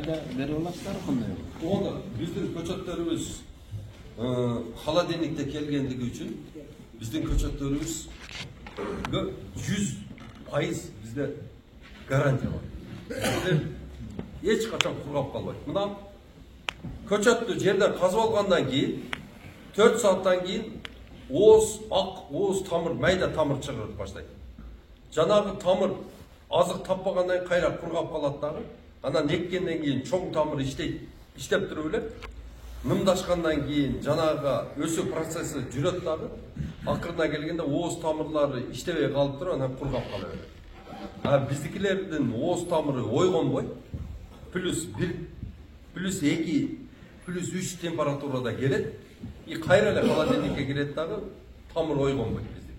айта бере аласыздар кандай? Оны биздин көчөттөрүбүз холодильникте келгендиги үчүн биздин көчөттөрүбүз 100% бизде гарантия бар. Эч качан кургап калбайт. Мына көчөттү жерден казып алгандан кийин 4 сааттан кийин ооз тамыр, майда тамыр чыгырып баштайт. Жанагы тамыр азык таппагандан кийин кайра кургап калат дагы. Анан эккенден кийин чоң тамыр иштеп туруп эле нымдашкандан кийин жанагы өсүү процесси жүрөт дагы. Акырына келгенде ооз тамырлары иштебей калып туруп анан кургап кала берет. Биздикилердин ооз тамыры ойгонбойт. +1, +2, +3 температурада келет. Кайра эле холодильникке кирет дагы, тамыр ойгонбойт биздики.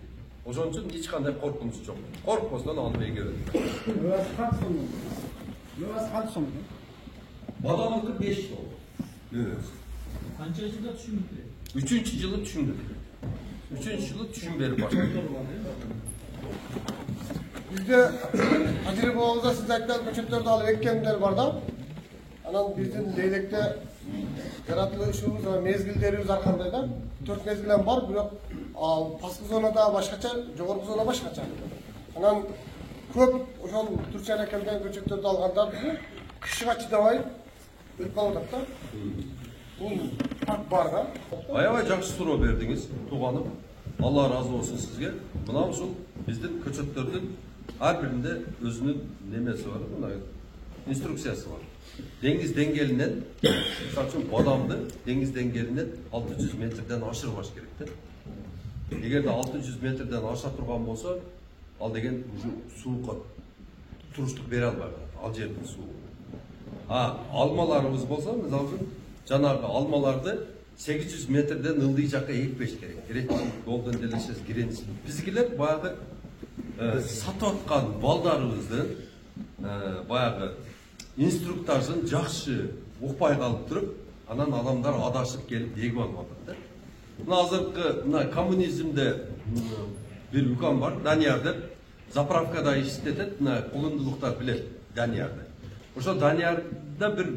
Ошон үчүн эч кандай коркунуч жок. Коркпостон алып эгебет. Kaç so'm? Badamlıkı 5 yıl. Evet. Qancha yilda tushundingiz? 3-yılı tushundik. 3-yılı tushun berib başladik. Bizde Hacı Boğaz'da siz aytgan köçötlerdi alıp ekkenler var da. Anan bizim leylekte yaratılışımız ve mezgillerimiz arkandaydı. 4 mezgilen var. Biroq pastki zonada başkaça, jogorku zona başkaça. Anan köp ошол Türkiye'ye kelgen köçötlerdi alganlar bizi kışıga çidabay ölüp kalıp da. Бул fark бар да. Аябай жакшы суроо бердиңиз, тууганым. Allah razı olsun sizge. Mına ушул биздин көчөттөрдүн ар биринде өзүнүн немеси бар, мына инструкциясы бар. Деңиз деңгээлинен, мисалы үчүн бадамды деңиз деңгээлинен 600 метрден ашырбаш керек да. Эгерде 600 метрден аша турган болсо, ал деген суукка туруштук бере албайт. Ал жердин суу. Алмаларыбыз болсо, мисалы үчүн жанагы алмаларды 800 метрден ылдый жакка экпеш керек. Голден делешес киренис. Биздикилер баягы сатып аткан балдарыбыздын баягы инструктажын жакшы укпай калып туруп, анан адамдар адашып келип эгип алып атат да. Мына азыркы мына коммунизмде бир укам бар, Данияр деп, заправкада иштетет, мына кулундулуктар билет Даниярды. Ошо Даниярда бир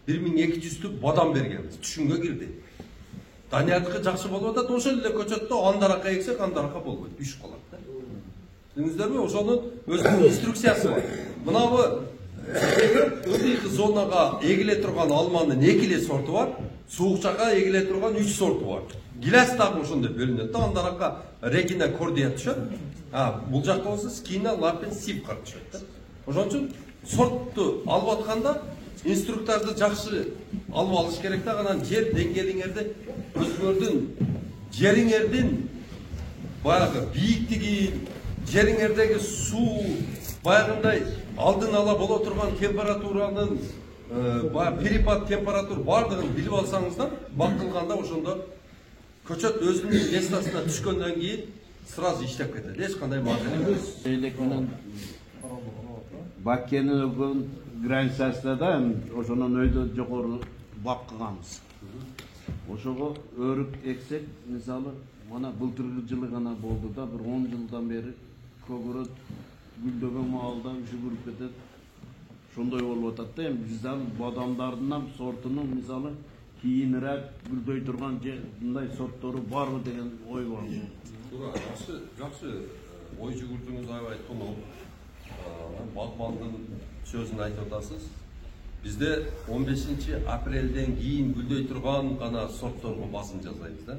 1200 бадам бергенбиз, түшүнгө кирди. Даниярдыкы жакшы болуп атат, ошол эле көчөттө андарака ексек, андарака болбойт, үшүп калат да. Билиңиздерби, ошонун өзүнүн инструкциясы бар. Мынабы ылдый зонага эгиле турган алманын 2 сорту бар, суук жакка эгиле турган 3 сорту бар. Гилас дагы ошондой бөлүнөт да, андарака регина кордия түшөт. Бул жакта болсо скина, лапин, сипка түшөт да. Ошон үчүн сортту алып атканда инструктарды жакшы алып алыш керек да, анан жер деңгээлиңерди өзүңөрдүн жериңердин баягы бийиктиги, жериңердеги суу баягындай алдын ала боло турган температуранын перепад температура бардыгын билип алсаңыздар, бак кылганда ошондо көчөт өзүнүн местосуна түшкөндөн кийин сразу иштеп кетет. Эч кандай мажара эмес. Leylek менен Баккенин өлгөн границасында да ошонун өйдө жогору бак кылганбыз. Ошого өрүк эксек, мисалы, мана былтыркы жылы гана болду да, бир 10 жылдан бери көгөрөт гүлдөгөн маалда үшүгүрүп кетет. Ошондой болуп атат да, биздин бадамдардын сортунун мисалы кийинирээк гүлдөй турган мындай сорттору барбы деген ой бар. Жакшы ой жүгүрдүңүз, аябай тоноо. Багбандын сөзүн айтып атасыз. Бизде 15 апрелден кийин гүлдөй турган гана сортторго басым жасайбыз да.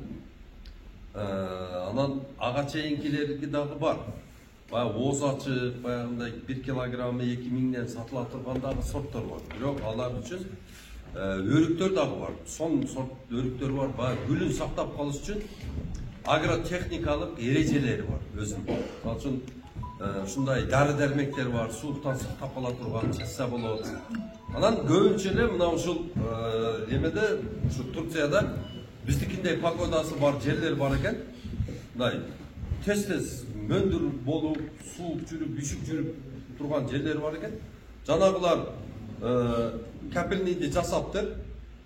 Анан ага чейинкилери дагы бар. Баягы ооз ачык, баягындай 1 килограммы 2000ден сатыла турган дагы сорттор бар. Бирок алар үчүн өрүктөр дагы бар. Сон сорт өрүктөр бар. Баягы гүлүн сактап калыш үчүн агротехникалык эрежелери бар өзүнүн. Ал үчүн ушундай дары дармектер бар, сууктан сактап кала турган чыкса болот. Анан көбүнчө эле мына ушул эмеде, ушу Турцияда биздикиндей погодасы бар жерлер бар экен. Мындай тез мөндүр болуп, суук жүрүп, үшүк жүрүп турган жерлер бар экен. Жанагылар капельныйды жасаптыр,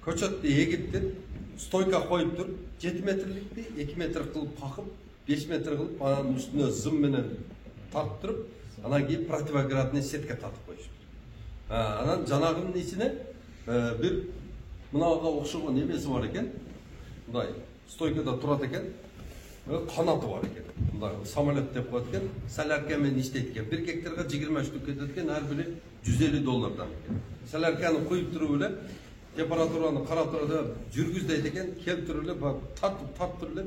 көчөттү эгиптир, стойка коюптур, 7 метрликти 2 метр кылып какып, 5 метр кылып, анын үстүнө зым менен тартып туруп, анан кийин противоградный сетка татып коюшуптур. Анан жанагынын ичине бир мынага окшогон эмеси бар экен. Мындай стойкада турат экен. Канаты бар экен. Мындай самолет деп коет экен. Солярка менен иштейт экен. 1 гектарга 20 штук кетет экен. Ар бири $150 экен. Солярканы куюп туруп эле температураны карап туруп жүргүздөйт экен. Келип туруп эле тартып туруп эле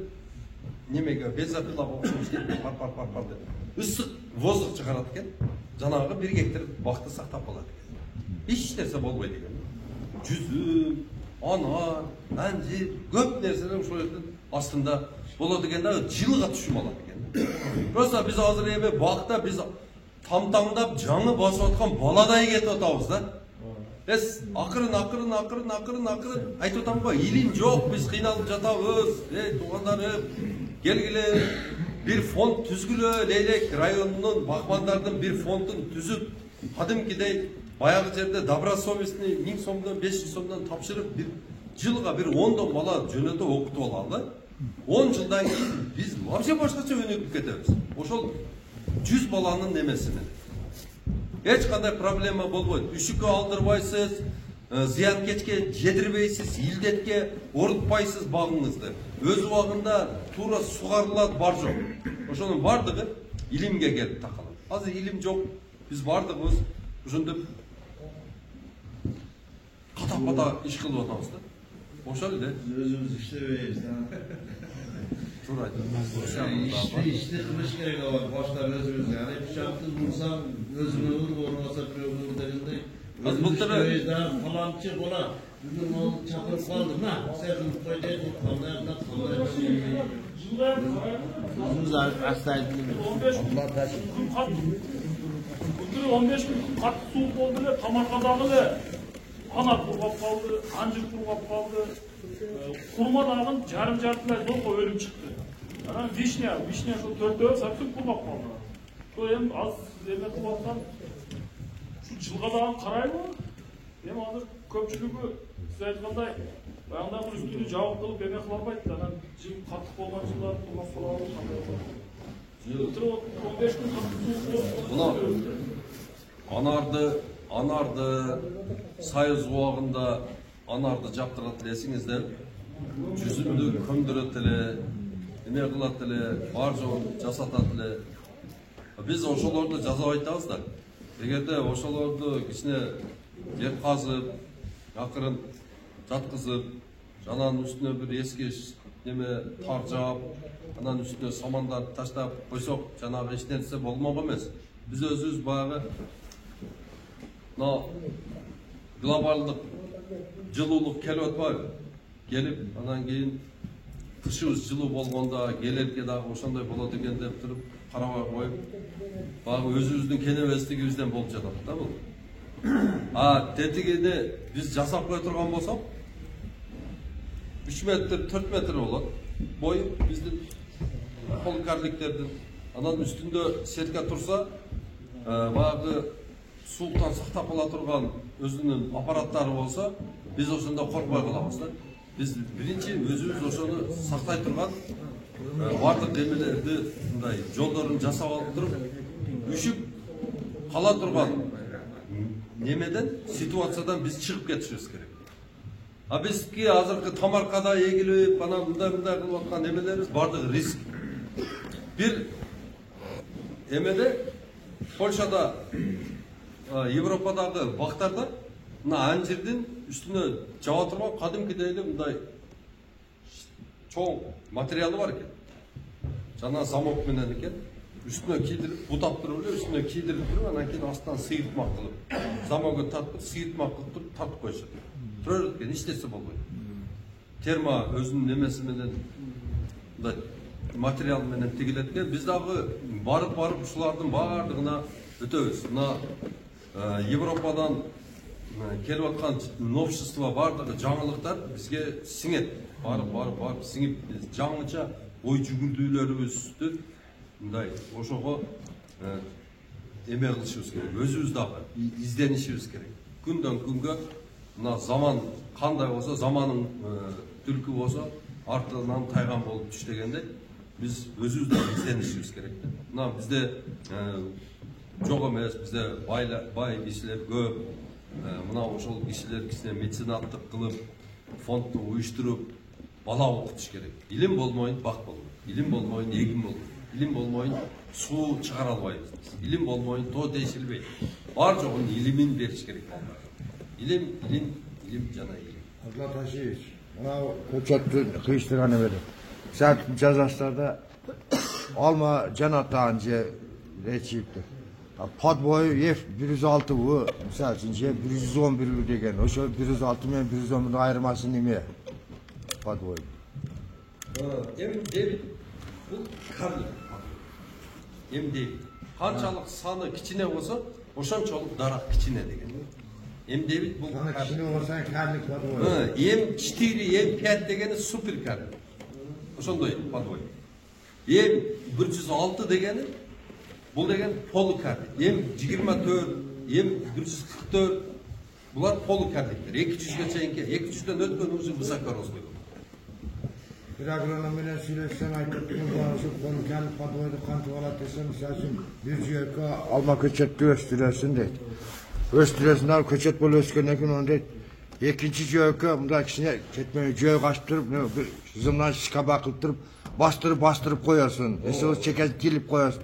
немеге бензопилага окшоп иштейт. Пар деп. Ысык воздух чыгарат экен. Жанагы 1 гектар бакты сактап калат экен. Эч нерсе болбойт экен. Жүзүм, анар, анжир, көп нерселер ошол жердин астында болот экен да, жылга түшүп алат экен. Просто биз азыр эми бакта биз тамтамдап жаңы басып аткан баладай кетип атабыз да. Biz akırın айтып атам го, илим жок, биз кыйналып жатабыз. Туугандарым, келгиле бир фонд түзгүлө, Лейлек районунун бакмандардын бир фондун түзүп, кадимкидей баягы жерде добросовестный 1000 сомдон 500 сомдон тапшырып, бир жылга бир 10 бала жөнөтө окутуп алалы. 10 жылдан кийин биз вообще башкача өнүгүп кетебиз. Ошол 100 баланын немеси менен. Hiç kadar problema bolboyt. Üşükü aldırbaysiz, ziyan keçke jedирбейсиз, илдетке орутпайсыз багыңызды. Өз убагында туура сугарылат бар жок. Ошонун бардыгы илимге келип такалат. Азыр илим жок, биз бардыгыбыз ошондоп ката иш кылып атабыз да. Ошол эле. Өзүбүз иштебейбиз. Туура айтат. İşte kılış gerek var. Başlar özümüz yani. Bir şartın bulsam özüme uğur olsa programı derinde. Özümüz işteyiz falançı ola. Bugün onu çakırıp kaldım ha. Sevdim koyacağız. Özümüz hastaydı. 15 gün katı soğuk oldu le, Tamarkadagı kanat kurgap kaldı, anjir kurgap kaldı. Kurma dağın jarım jartılay zor ölüm çıktı. Vişne şu 4-4 saatlik kurgap kaldı. Şu hem az emek kılatsan şu жылға dağın karaylı. Hem hazır köpçülüğü size aytkanday баягындай üstünü жабып кылып эме кыла албайт да. Жыл катык болгон жылдар тургап калабы кандай болот. 15 gün Анарды Сайыз убагында анарды жаптырат элесиңиздер. Жүзүмдү көмдүрөт эле, эме кылат эле, бар жогун жасатат эле. Биз ошолорду жазап айтабыз да. Эгерде ошолорду кичине жер казып, акырын жаткызып, жананын үстүнө бир эски неме тар жаап, анан үстүнө самандар таштап койсок, жанагы эч нерсе болмок эмес. Биз өзүбүз баягы глобалдык жылуулук келип атпайбы? Келип, анан кийин кышыбыз жылуу болгондо келерке дагы ошондой болот экен деп туруп карабай коюп, баягы өзүбүздүн кенебездигибизден болуп жатат да бул. Тетигини биз жасап кое турган болсок, 3 метр, 4 метр болот. Бою биздин полкарликтердин. Анан үстүндө сетка турса, баягы сууктан сактап кала турган өзүнүн аппараттары болсо, биз ошондо коркпой калабыз да. Биз биринчи өзүбүз ошону сактай турган бардык эмелерди, мындай жолдорун жасап алып туруп, үшүп кала турган немеден, ситуациядан биз чыгып кетишибиз керек. Бизки азыркы Тамаркада эгилип, анан мындай кылып аткан эмелерибиз бардыгы риск. Бир эмеде Польшада, Европадагы бактарда мына анжирдин үстүнө жаба турган кадимкидей эле мындай чоң материалы бар экен. Жана замок менен экен. Üstüne kiydirip, butap durup, üstüne kiydirip durup, andan keyin astidan sıyırtmak kılıp, zamoga tartıp, sıyırtmak kılıp durup, tartıp koyuşat. Turur etken, hiç nesi bolboyt. Terma özünün nemesi menen, material menen tigiletken, biz dagı barıp şulardın bardığına ötöbüz. Mına Европадан келип аткан новшество бардыгы жаңылыктар бизге сиңет. Барып сиңип, жаңыча ой жүгүрдүүлөрүбүздү мындай ошого эме кылышыбыз керек. Өзүбүз дагы изденишибиз керек. Күндөн күнгө мына заман кандай болсо, заманын түлкү болсо, артынан тайган болуп түш дегенде, биз өзүбүз дагы изденишибиз керек. Мына бизде жок эмес, бизде бай кишилер көп. мына ошол кишилер кичине меценаттык кылып, фондду уюштуруп, бала окутуш керек. Илим болмойн бак болбойт. Илим болмойн эгин болбойт. Илим болмойн суу чыгара албайбыз. Илим болмойн тоо тешилбейт. Бар жогун илимин бериш керек балдарга. Илим жана илим. Abdullah Taşiyeviç, ona koçattı kıyıştırganı verir. Sen cazaslarda alma cenata önce reçipti. Pat boyu yef 106 bu, misal için 111 degen. O şu 106 men 111'in ayırması nime? Pat boyu. David бул карлик. David. Канчалык саны кичине болсо, ошончолук дарак кичине деген. David бул Sana kişinin olsan karlık pat boyu. M4, M5 дегени супер карлик. Ошондой pat boyu. M106 дегени бул деген полукарлик. M24, M144 булар полукарликтер. 200ге чейинки, 200дөн өткөн уже высокорослый. Bir agronomuyla söyleşsen aytıktığın bağışı konu kendi pat boyu kantı ola desem misal için bir cüyeka alma köçetli östülesin deydi. Östülesinler köçet bol öskenen gün onu deydi. İkinci cüyeka bunda kişine ketmeyi cüyek açtırıp zımdan şikaba kıltırıp bastırıp koyarsın. Mesela çekez gelip koyarsın.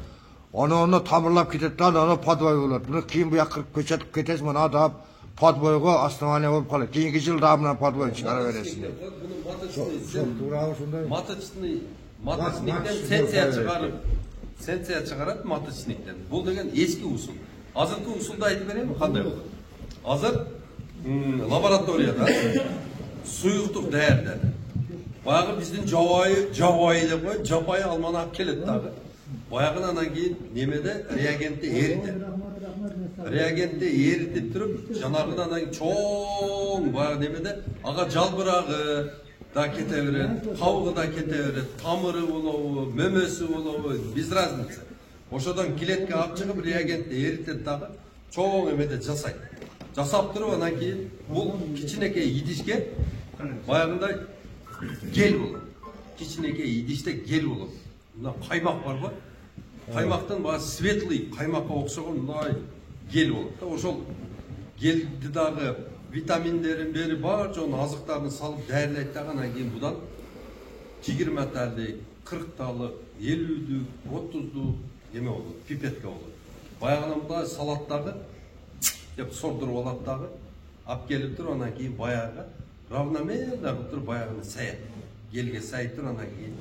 Onu tamırlap gidetti onu pat boyu olur. Bunu kiyin bu yakırıp köçetip ketesmen adam pat boyu aslanane olup kalır. Kiyinki yıl daha bundan pat boyu çıkarıveresin deydi. Маточниктен сенсия чыгарат маточниктен. Бул деген эски усул. Азыркы усулду айтып берейинби кандай болот? Азыр лабораторияда суюктук даярдады. Баягы биздин жабайы деп коет, жапайы алманы алып келет дагы. Баягы анан кийин немеде реагентти эритет. Реагентти эритип туруп, жанагыдан анан чоң баягы немеде ага жалбырагы да кете берет, кабыгы да кете берет, тамыры болобу, мөмөсү болобу, без разница. Ошодон килетке алып чыгып реагентти эритет дагы чоң эмеде жасайт. Жасап туруп анан кийин бул кичинекей идишке баягындай гель болот. Кичинекей идиште гель болот. Мына каймак барбы? Каймактан баягы светлый каймакка окшогон мындай гель болот. Ошол гельди дагы витаминдерин берип бар жоон азыктарын салып дайырлайт дагы анан кийин будан 20 тalik, 40 talik, 50'lük, 30'luk неме болот, пипетке болот. Баягы мындай салаттагы деп сордуруп алат дагы, алып келип туруп анан кийин баягы равномерно кылып туруп баягыны саят. Гелге сайып туруп анан кийин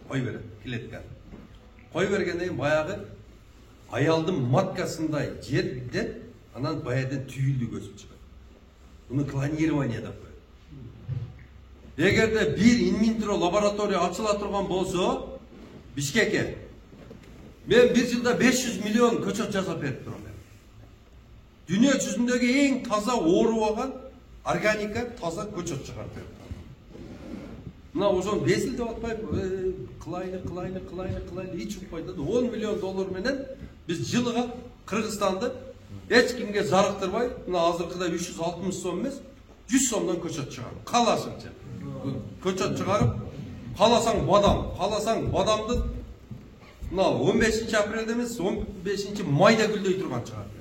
кой берет клетка. Кой бергенден кийин баягы аялдын маткасындай жерден анан баягыдан түйүлдүк өсүп чыгат. Bunu klonирование деп коет. Эгерде бир инвитро лаборатория ачыла турган болсо, Бишкекке мен bir жылда 500 миллион көчөт жасап берип турам. Дүйнө жүзүндөгү эң таза оорубаган органика таза көчөт чыгарып берип турам. Мына ошон безил деп атпайбы? Кылайны эч укпайт. 10 миллион доллар менен биз жылга Кыргызстанды эч кимге зарыктырбай, мына азыркыда 360 сом эмес, 100 сомдон көчөт чыгарып, калашыңча. Көчөт чыгарып, каласаң бадамды мына 15 апрелде эмес, 15 майда гүлдөй турган чыгарып.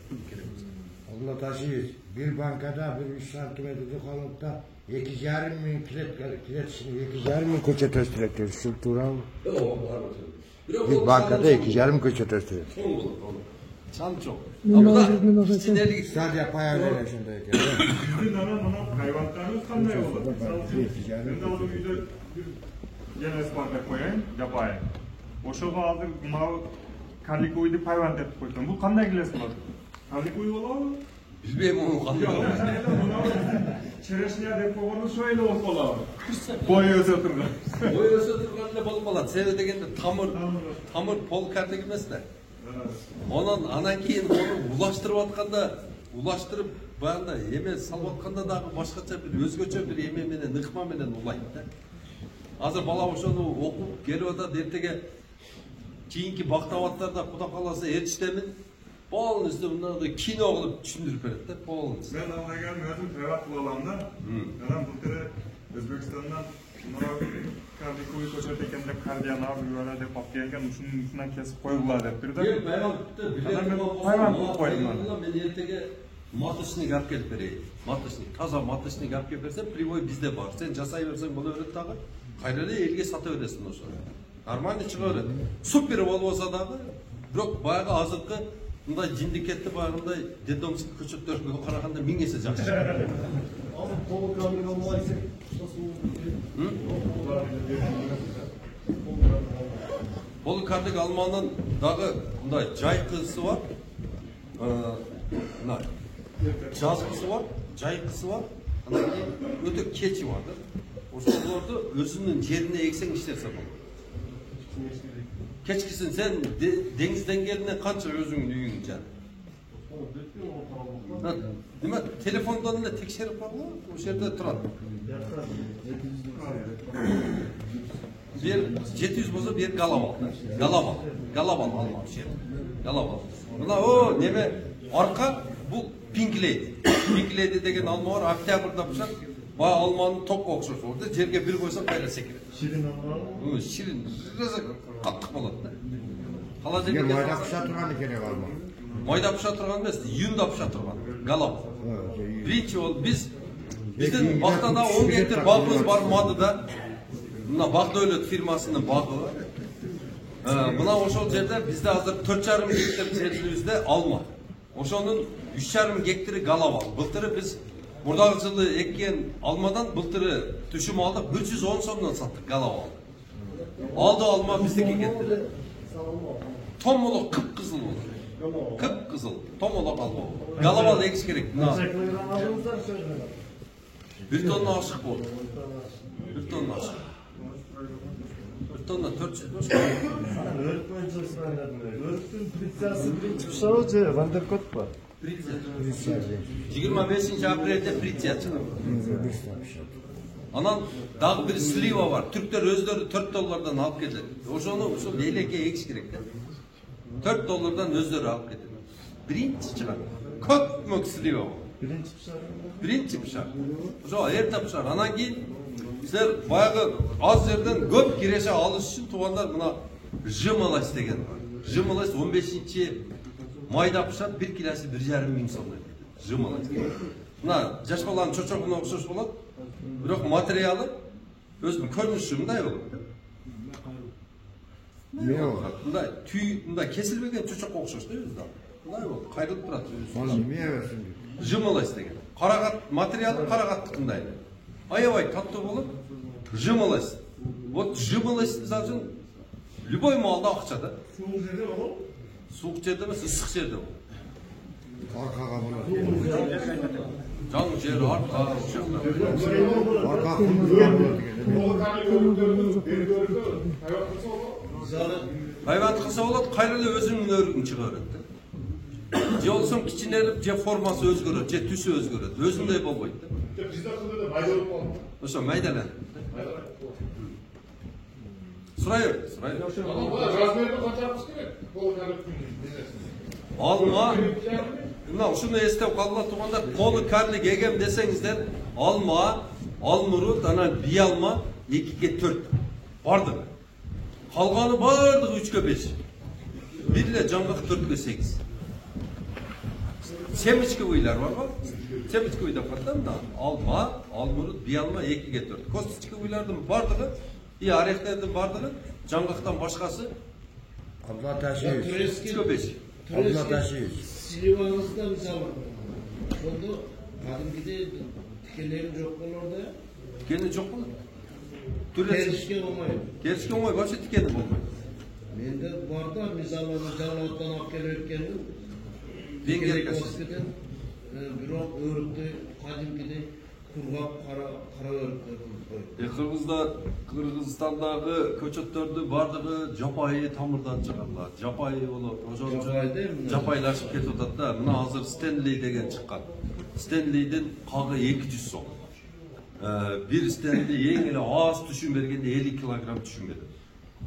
Abdullah Taşiyeviç, bir bankada bir 3 santimetre kalıpta 2,5 bin kilet şimdi 2,5 bin köçet östürekler. Şu turan. Bir bankada 2,5 bin köçet östürekler. Çançok. Ama da sinerlik Sadece paya veriyor şimdi. Bizim ana hayvanlarımız kanday olur. Ben de onu bir gene isparta koyayım, yapayım. Oşoğa aldır, mavi kalikoydu hayvan tepki koydum. Bu kanday gilesi var? Kalikoyu ola mı? bilmem onu kanday olur. Çereşniye dep koyduğunu şöyle ola. Boyu özettirdi. Boyu özettirganda bolup alат. Себеби дегенде тамыр пол картек эмес да. Онан анан кийин onu улаштырып атканда, улаштырып баягында эме салып атканда дагы башкача бир өзгөчө бир эме менен ыкма менен улайт да. Азыр бала ошону окуп келип атат, эртеге кийинки бактабаттарда Кудай кааласа эртиштемин. Полностью мындай кино кылып түшүндүрүп берет да, полностью. Ben anlayan özüm privat olanlar, adam bu tere Özbekistan'dan kardikoyu koçat ekende kardiyan abi böyle de papiyken şundan kesip koydular dep bir de. Hayvan Hayvan koydular. Men ertege маточник алып келип берейин. Маточник, таза маточник алып келип берсем, прибой бизде бар. Сен жасай берсең, буну өрөт дагы. Кайра эле элге сата бересиң ошо. Нормально чыга берет. Супер болбосо дагы, бирок баягы азыркы мындай жиндикетти баягындай детдомский көчөттөргө караганда 1000 эсе жакшы. Азыр толук камер алмайсың. Поликардик алманын дагы мындай жайкысы бар. Мына жазгысы бар, жайкысы бар. Анан кийин өтө кечи бар да. Ошолорду өзүнүн жерине эксең иштесе болот. Кечкисин сен деңиз деңгээлине канча өзүңдүн үйүң жан. Нема телефондон эле текшерип каргыла, ошол жерде турат. Бир 700 болсо бир галабал. Галабал алма ошол. Галабал. Мына о неме арка бул пинклейди. Пинклейди деген алма бар, октябрда пышат. Баа алманын топко окшош болду. Жерге бир койсоң кайра секирет. Ширин алма. Ширин. Каттык болот да. Холодильникке майда пыша турган керек алма. Майда пыша турган эмес, июнда пыша турган. Галабал. Биринчи бол биздин бактада 10 гектар багыбыз бар Мадыда. Мына Бак Дөөлөт фирмасынын багы бар. Мына ошол жерде бизде азыр 4,5 гектар жерибизде алма. Ошонун 3,5 гектары галабал. Былтыры биз мурдагы жылы эккен алмадан былтыры түшүм алдык 110 сомдон саттык галабал. Алды алма биздики кетти. Томолок кыпкызыл болду. Кыпкызыл, томолок алма. Галабал экиш керек. Bir tonna aşık oldu. Bir tonna aşık. Bir tonna 400 boş. Örtün pritsiyası birinci pişavıcı, Vanderkot var. 25 aprelde Pritya çıktı. Anan dağ bir sliva var. Türkler özleri 4 dolardan alıp gelir. Oşonu leyleke ekşi gerek. 4 dolardan özleri alıp gelir. Birinci çıkar. Kot mök sliva var. Birinci pişar. Oşo erta pişar. Anan keyin bizler bayağı az yerden köp kireçe alış için tuğanlar buna jımalaş degen var. Jımalaş 15. mayda pişat 1 kilosu 1,5 ming so'm. Jımalaş. Buna jaş balanın çoçoğuna okşoş bolat. Biroq materiali özünün ko'rinishi bunday bo'ladi. Ne o? Bunday tüy, bunday kesilmegen çoçoqqa o'xshash da o'zida. Bunday bo'ladi, qayrilib turadi o'zi. Onu niye versin? Jımalaş degan. Qaraqat materiali qaraqatliqinday. Ayabay katta bo'lib jımalaş. Вот jımalaş misol uchun любой malda ақчада. Soğuk жерде емес, ысық жерде ол. Arkaga bular. Жан жер арқа, Arka kumuzdan Hayvat kısa болады, қайрылы өзінің өрігін шығарады. Же олсам кичинеліп, же формасы өзгөрөт, же түсі өзгөрөт. Өзүндөй болбойт. Ошо майдалан. Сурайыр. Алма, мына ушуну эстеп калгыла туугандар, колу карлик эгем десеңиздер, алма, алмурут, анан бий алма 2'ye 4 барды. Калганы бардыгы 3'e 5. Бир эле жаңгак 4'e 8. Семечковыйлар бар го? Семечковый деп атам да. Алма, алмурут, бий алма 2'ye 4. Косточковыйлардын бардыгы, и орехтердин бардыгы жаңгактан башкасы Abla taşıyız. 3'e 5. Abla taşıyız. Sivas'ta misal oldu. Kadimkide tikelerin çok orada. Tikeni çok mu? Terişke olmayı. Terişke olmayı, başka tikeni olmayı. Mende vardı misal Calat'tan akkel ötkendim. Ben gerek Eskiden bürok örüktü. Kadimkide kurgap kara örüktü. Kırgızstandagı köçöttөрдү бардыгы жапайы тамырдан чыгарылат. Жапайы болот. Ошон үчүн жапайлашып кетип атат да. Мына азыр Стенли деген чыккан. Стенлидин кагы 200 сом. Bir Стенли эң эле аз түшүм бергенде 50 килограмм түшүм берет.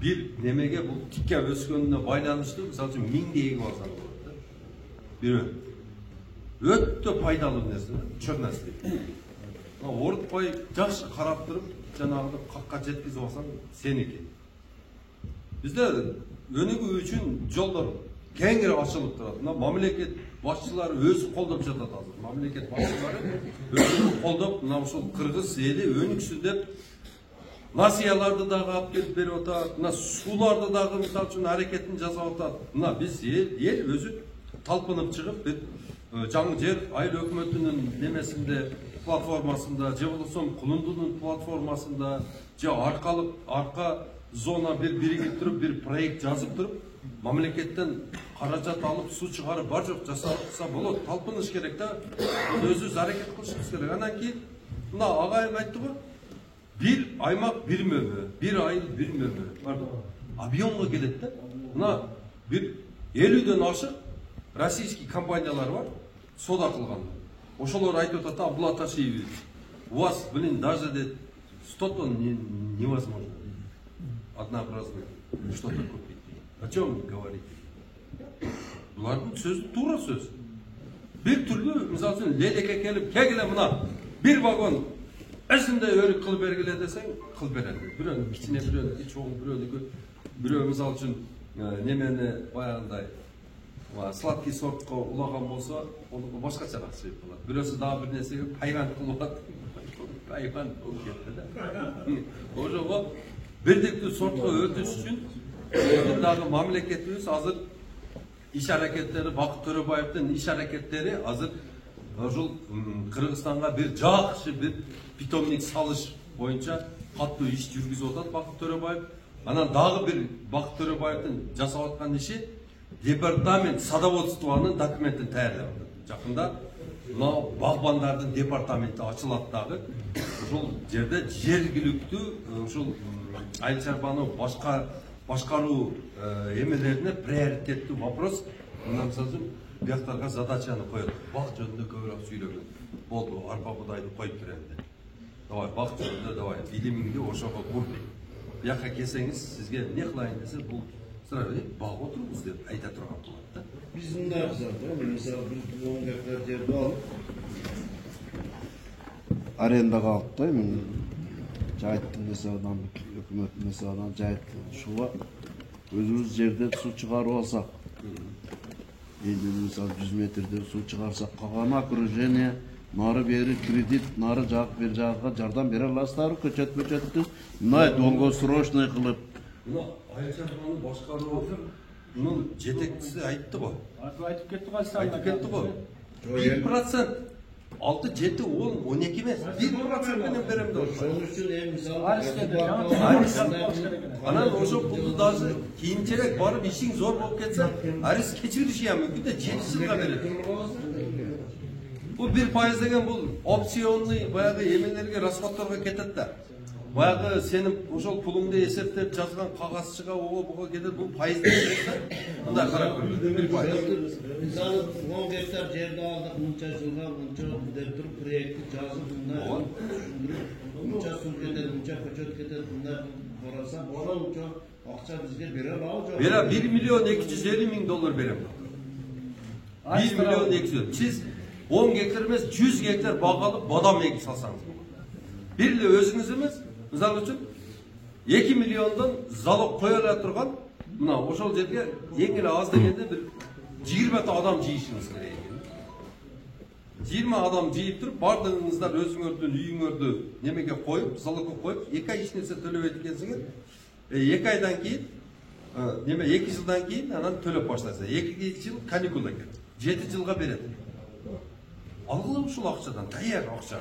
Bir немеге бул тикке өскөнүнө байланыштуу, мисалы үчүн 1000 эгип алсаң болот да. Бир өтө пайдалуу нерсе, чөрнәсли. Орытпай жакшы карап туруп, жанагы какка жеткизип алсаң сеники. Бизде өнүгүү үчүн жолдор кеңири ачылып турат. Мына мамлекет башчылары өзү колдоп жатат азыр. Мамлекет башчылары өзү колдоп, мына ушул кыргыз эли өнүксүн насыяларды дагы алып келип берип атат. Мына сууларды дагы мисалы үчүн аракетин жасап атат. Мына биз эл өзү талпынып чыгып бир жаңы жер айыл өкмөтүнүн немесинде платформасында, же болбосо Кулундунун платформасында, же арка зона бир биригип туруп, бир проект жазып туруп, мамлекеттен каражат алып, суу чыгарып бар жок жасалса болот. Талпыныш керек да. Өзүбүз аракет кылышыбыз керек. Анан кийин мына агайым айтты го, бир аймак бир мөмө, бир айыл бир мөмө. Объемго келет да. Мына бир 50ден ашык российский компаниялар бар, сода кылган. Ошолор айтып атат, Булаташи, у вас, блин, даже 100 тонн невозможно. Однообразно что-то купить. О чем говорите? Булардын сөзү туура сөз. Бир түрлүү, мисалы үчүн, лелеке келип, кегиле мына бир вагон эсинде өрүк кылып бергиле десең, кылып берет. Бирөөнү кичине, бирөөнү чоң, бирөө мисалы үчүн немени баягындай сладкий сортко улаган болсо, onu башкачараак себеп болот. Бирөөсү дагы бир нерсеге пайган кылып атат. Пайган болуп кетти да. Ошого бирдиктүү сортко өтүш үчүн биздин дагы мамлекетибиз азыр иш аракеттери, Бакыт Төрөбаевдин иш аракеттери азыр ушул Кыргызстанга бир жакшы бир питомник салыш боюнча катуу иш жүргүзүп атат Бакыт Төрөбаев. Анан дагы бир Бакыт Төрөбаевдин жасап аткан иши департамент садоводствонун документин даярдап атат. Жакында мына багбандардын департаменти ачылат дагы. Ушул жерде жергиликтүү ушул айыл чарбаны башкаруу эмелерине приоритеттүү вопрос. Мына мисалы бияктарга задачаны коет. Бак жөнүндө көбүрөөк сүйлөгөн. Болду, арпа будайды коюп берем деп. Давай, бак жөнүндө давай, билимиңди ошого кур дейт. Бияка келсеңиз, сизге эмне кылайын десе, бул сразу бак отурубуз деп айта турган болот да. Биздин да кызар, мисалы 10 гектар жерди алып, арендага алып да, мен жайыттын мисалынан, өкмөттүн мисалынан жайыттын ушуга өзүбүз жерде суу чыгарып алсак, мисалы 100 метрде суу чыгарсак, калган окружение нары бери кредит, нары жак бир жакка жардам бере аласыздарбы? Көчөт мына долгосрочный кылып. Мына айыл чарбаны башкаруунун жетекчиси айтты го. Айтып кетти го, Айтып кетти го. 1%, 6, 7, 10, 12 эмес. 1% менен берем деп. ошол үчүн эми мисалы Анан ошо пулду даже кийинчерээк барып ишиң зор болуп кетсе, арыз кечириши мүмкүн да 7 жылга берет. Бул 1% деген бул опционный баягы эмелерге, расходторго кетет да. Баягы сенин ошол пулуңду эсептеп жазган кагазчыга буга кетет, бул пайыз керек да. Мындай карап көр. 1%. мисалы 10 гектар жерди алдык, мынча жылга мынча деп туруп проектти жазып, мынча суу кетет, мынча көчөт кетет, мындай карасам, ошончо акча бизге бере алабы жок? Бера 1 миллион 250 миң доллар берем. 1 миллион 200. Сиз 10 гектар эмес 100 гектар бак алып бадам егип салсаңыз болот. Бир эле өзүңүз эмес, мисалы үчүн 2 миллиондон залог кое ала турган, мына ошол жерге эң эле аз дегенде бир 20 адам жыйышыңыз керек. 20 адам жыйып туруп, бардыгыңыздар өзүңөрдүн үйүңөрдү немеге коюп, залогко коюп, 2 ай эч нерсе төлөбөйт экенсиңер. 2 айдан кийин, неме 2 жылдан кийин анан төлөп баштайсыңар. 2 жыл каникул экен. 7 жылга берет. Алгыла ушул акчадан, даяр акча.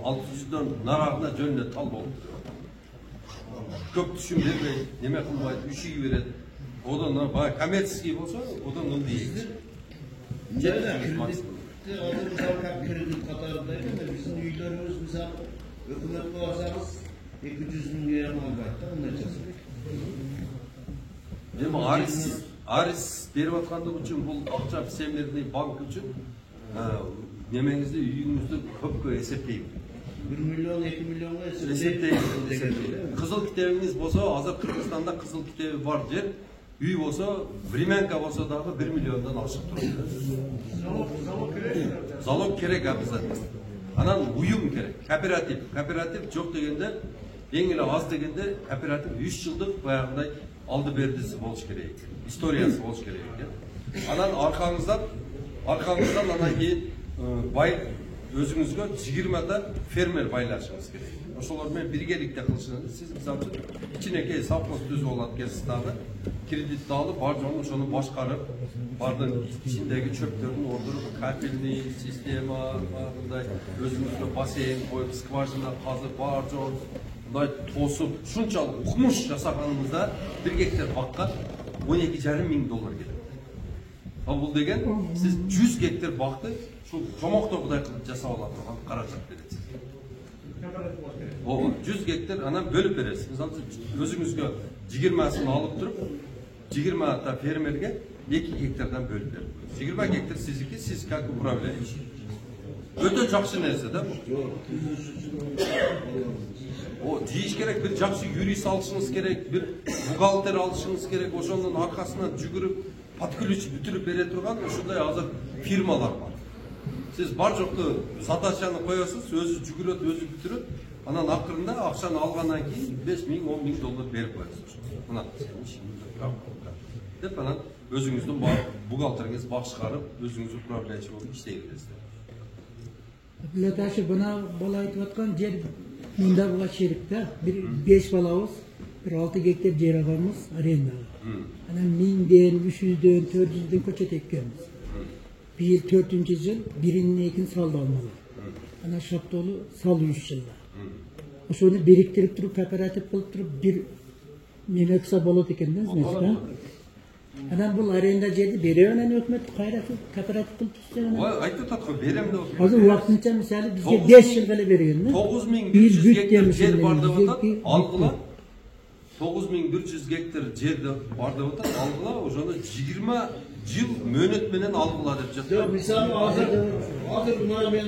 Алты жүздөн нарагына жөнүнө тал болуп. Көп түшүм бербей, неме кылбайт, үшүй берет. Одан баягы коммерческий болсо, одан ылдый. Кредит катарында экен, биздин үйлөрүбүз мисалы өкмөткө барсаңыз 200 миң албайт да, мындайчасы. Эми арыз берип аткандык үчүн бул акча Всемирный банк үчүн немеңизди, үйүңүздү көпкө эсептейм. 1 миллион, 2 миллионга эсептейм. Кызыл китебиңиз болсо, азыр Кыргызстанда кызыл китеби бар жер, үй болсо, времянка болсо дагы 1 миллиондон ашык турат. Залог керек обязательно. Анан уюм керек, кооператив жоқ дегенде, ең эле аз дегенде кооператив 3 жылдык баягындай алды бердisi болуш керек, историясы болуш керек экен. Анан аркаңыздан анан кийин бай өзүңүзгө 20 да фермер байлашыңыз керек. Ошолор менен биргеликте кылышыңыз. Сиз мисалы үчүн кичинекей совхоз түзүп алат экенсиз дагы, кредитти алып, бар жону ошону башкарып, бардын ичиндеги чөптөрдүн ордуруп, капельный система, мындай өзүңүзгө бассейн коюп, скважина казып, бар жону мындай тосуп, ушунчалык укмуш жасаганыңызда 1 гектар бакка $12,5 миң кетет. Ал бул деген сиз 100 гектар бакты ушул жомоктогудай кылып жасап ала турган каражат бересиз. 100 гектар анан бөлүп бересиз. Мисалы өзүңүзгө 20сын алып туруп, 20 та фермерге 2 гектардан бөлүп берип. 20 гектар сиздики, сиз как управляющий. Өтө жакшы нерсе да бул. Жийиш керек, бир жакшы юрист алышыңыз керек, бир бухгалтер алышыңыз керек, ошонун аркасынан жүгүрүп, подключ бүтүрүп бере турган ушундай азыр фирмалар бар. Сиз бар жокту задачаны коесуз, өзү жүгүрөт, өзү бүтүрөт, анан акырында акчаны алгандан кийин $5 миң, $10 миң берип коесуз. Мына деп анан өзүңүздүн бухгалтериңиз башкарып, өзүңүз управляющий болуп иштей бересиз. Taşı bana bala aytıp atkan yer munda buğa şerik de. Bir 5 balabız, bir 6 gektar yer alabız arenda. Anan 1000'den, 300'den, 400'den koçet ekkenmiz. Bir yıl 4. yıl, birinin ekin saldı almalı. Anan şaptolu sal 3 yılda. Onu biriktirip durup, kooperatif bulup durup, bir mene kısa balık ekendiniz mesela. Anan bu arenda yerdi veriyor anan hükümet kayrası kooperatif bulup tutuyor anan. Aytып атат берем деп. Hazır vaqtincha misali bizga 5 yil qilib bergan. 9100 gektar yer бар деп атат. Алгыла 9100 gektar жерди бар деп атат. Алгыла ошону 20 жыл мөөнөт менен алгыла деп жатат. Yok misal hazır buna ben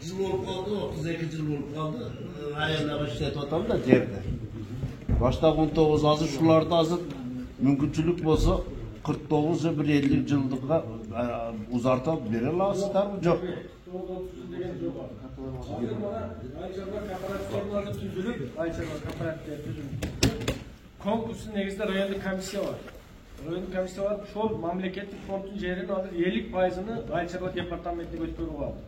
30 yıl olup kaldı, 32 yıl olup kaldı. Ayağına işletip atam da жерде. Башта 19 азыр шуларды азыр мүмкүнчүлүк болсо 49 же бир 50 жылдыкка узартып бере аласыздарбы, жок? Konkursun negizinde rayonluk komissiya var. Rayonluk komissiya var. Şol mamleketlik fondun jerini alır 50%'ını Ayçarlar departamentine götürüp aldık.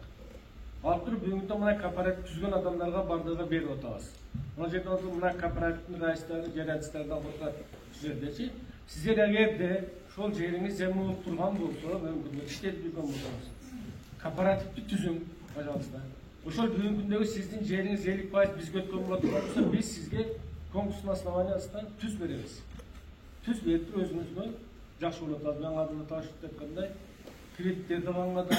Alıp durup бүгүн мына kooperatif түзгөн адамдарга бардыгы берип атабыз. Мына жерде мына кооперативдин раистери, жерадистlerden алып түзөдүчү. Сиздер эгерде шол жериңиз эми болуп турган болсо, мүмкүн иштетип жүргөн болсоңуз, кооперативди түзүң, пожалуйста. Ошол бүгүнкү күндөгү сиздин жериңиз 50% бизге өткөн болот болсо, биз сизге конкурстун основаниясынан түз беребиз. Түз берип өзүңүзгө жакшы болот. Мен адына таашып айткандай, кредиттерди алганда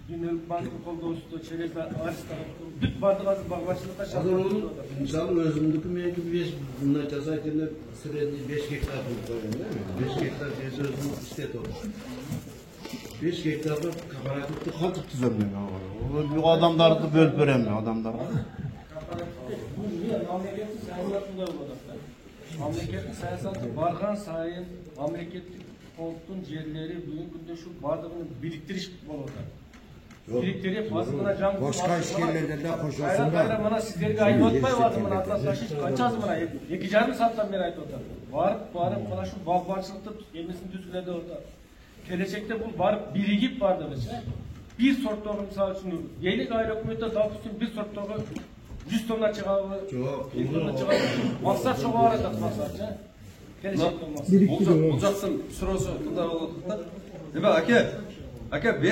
Dünyalıq bankın koldoğusu через Aristar'ın büt bardak azı bağlaşılıkta şartlarında. Misal özümdeki menki bunlar tasarkenler sırada 5 hektar bulduğum değil mi? 5 hektar cezi özüm istet olur. 5 hektarda kooperatifte Kantip düzenleme bu adamları bölüp veremiyor adamlar. Bu niye memleketin siyasatında olacak? Memleketin siyasatı bargan sayın memleketlik fondun yerleri bugün günde şu bardağını biriktiriş olacak. Biriktirip bazılarına can Başka işgirlerden de koşulsun da. Hayır, bana sizleri ayıp otmay vardı bana atlasaşı kaçaz bana 2,5 saatten beri ayıp otar. Varıp bana şu bağbarçılıkta emnisini düzgülerde otar. Gelecekte bu varıp birigip vardı mesela. Bir sort doğru misal için yeni gayri hükümette dalgısın bir sort doğru 100 tonla çıkarı. Maksat çok ağır edat maksat. Gelecekte maksat. Bulcaksın sırası tında oldu. Deme ake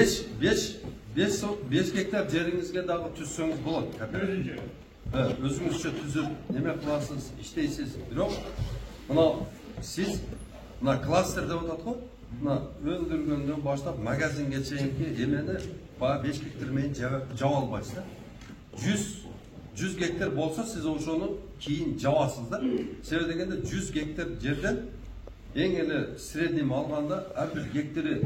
5 gektar jeringizge dagı түзсөңүз болот. Өзүңүзчө түзүп, неме кыласыз, иштейсиз. Бирок мына сиз мына кластер деп атат го. Мына өндүргөндөн баштап магазинге чейинки эмени баа 5 гектар менен жаба албайсыз да. 100 гектар болсо сиз ошону кийин жабасыздар. Себеби дегенде 100 гектар жерден эң эле средний алганда ар бир гектари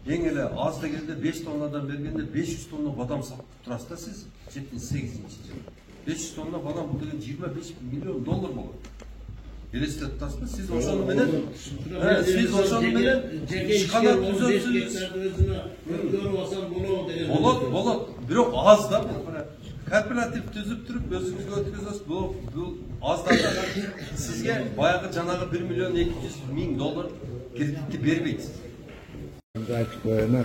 ең эле аз дегенде 5 тоннадан бергенде 500 тонна бадам сатып турасыз да сиз 78-чи жыл. 500 тонна бадам бул деген $25 миллион болот. Элестетип атасызбы? Сиз ошону менен ишкана түзөсүз. Болот. Бирок аз да бул. Кооператив түзүп туруп өзүңүзгө өткөзөсүз. Бул аздан сизге баягы жанагы 1 миллион 200 миң доллар кредитти бербейт. Айтып коеюн.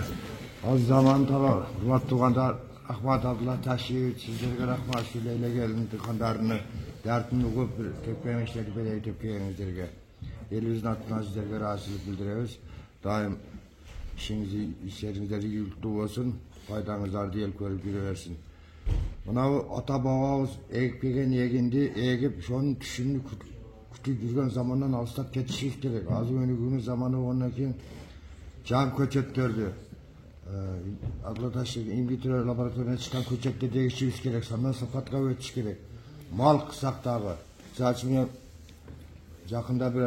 Az zaman tabi Murat Tuğan'da Ahmet Abdullah Taşıyev sizlerge rahmat söyleyle gelin tıkandarını dertini көп tepkiyen işleri belirli tepkiyenizlerge elimizin altından sizlerge rahatsızlık bildiririz. Daim işinizi, işlerinizleri yürüttü olsun, faydanızlar değil görüp yürüversin. Buna ata babamız ekpegen egindi, egip şonun tüşünü kütüp yürgen zamandan alstak ketişiz gerek. Az önü zamanı ondan keyin can köçetlerdi. Aglotaş İngiltere laboratuvarına çıkan köçekte değiştiriş gerek, sandan sapatka ötüş gerek. Mal kısaktağı. Zaten yakında bir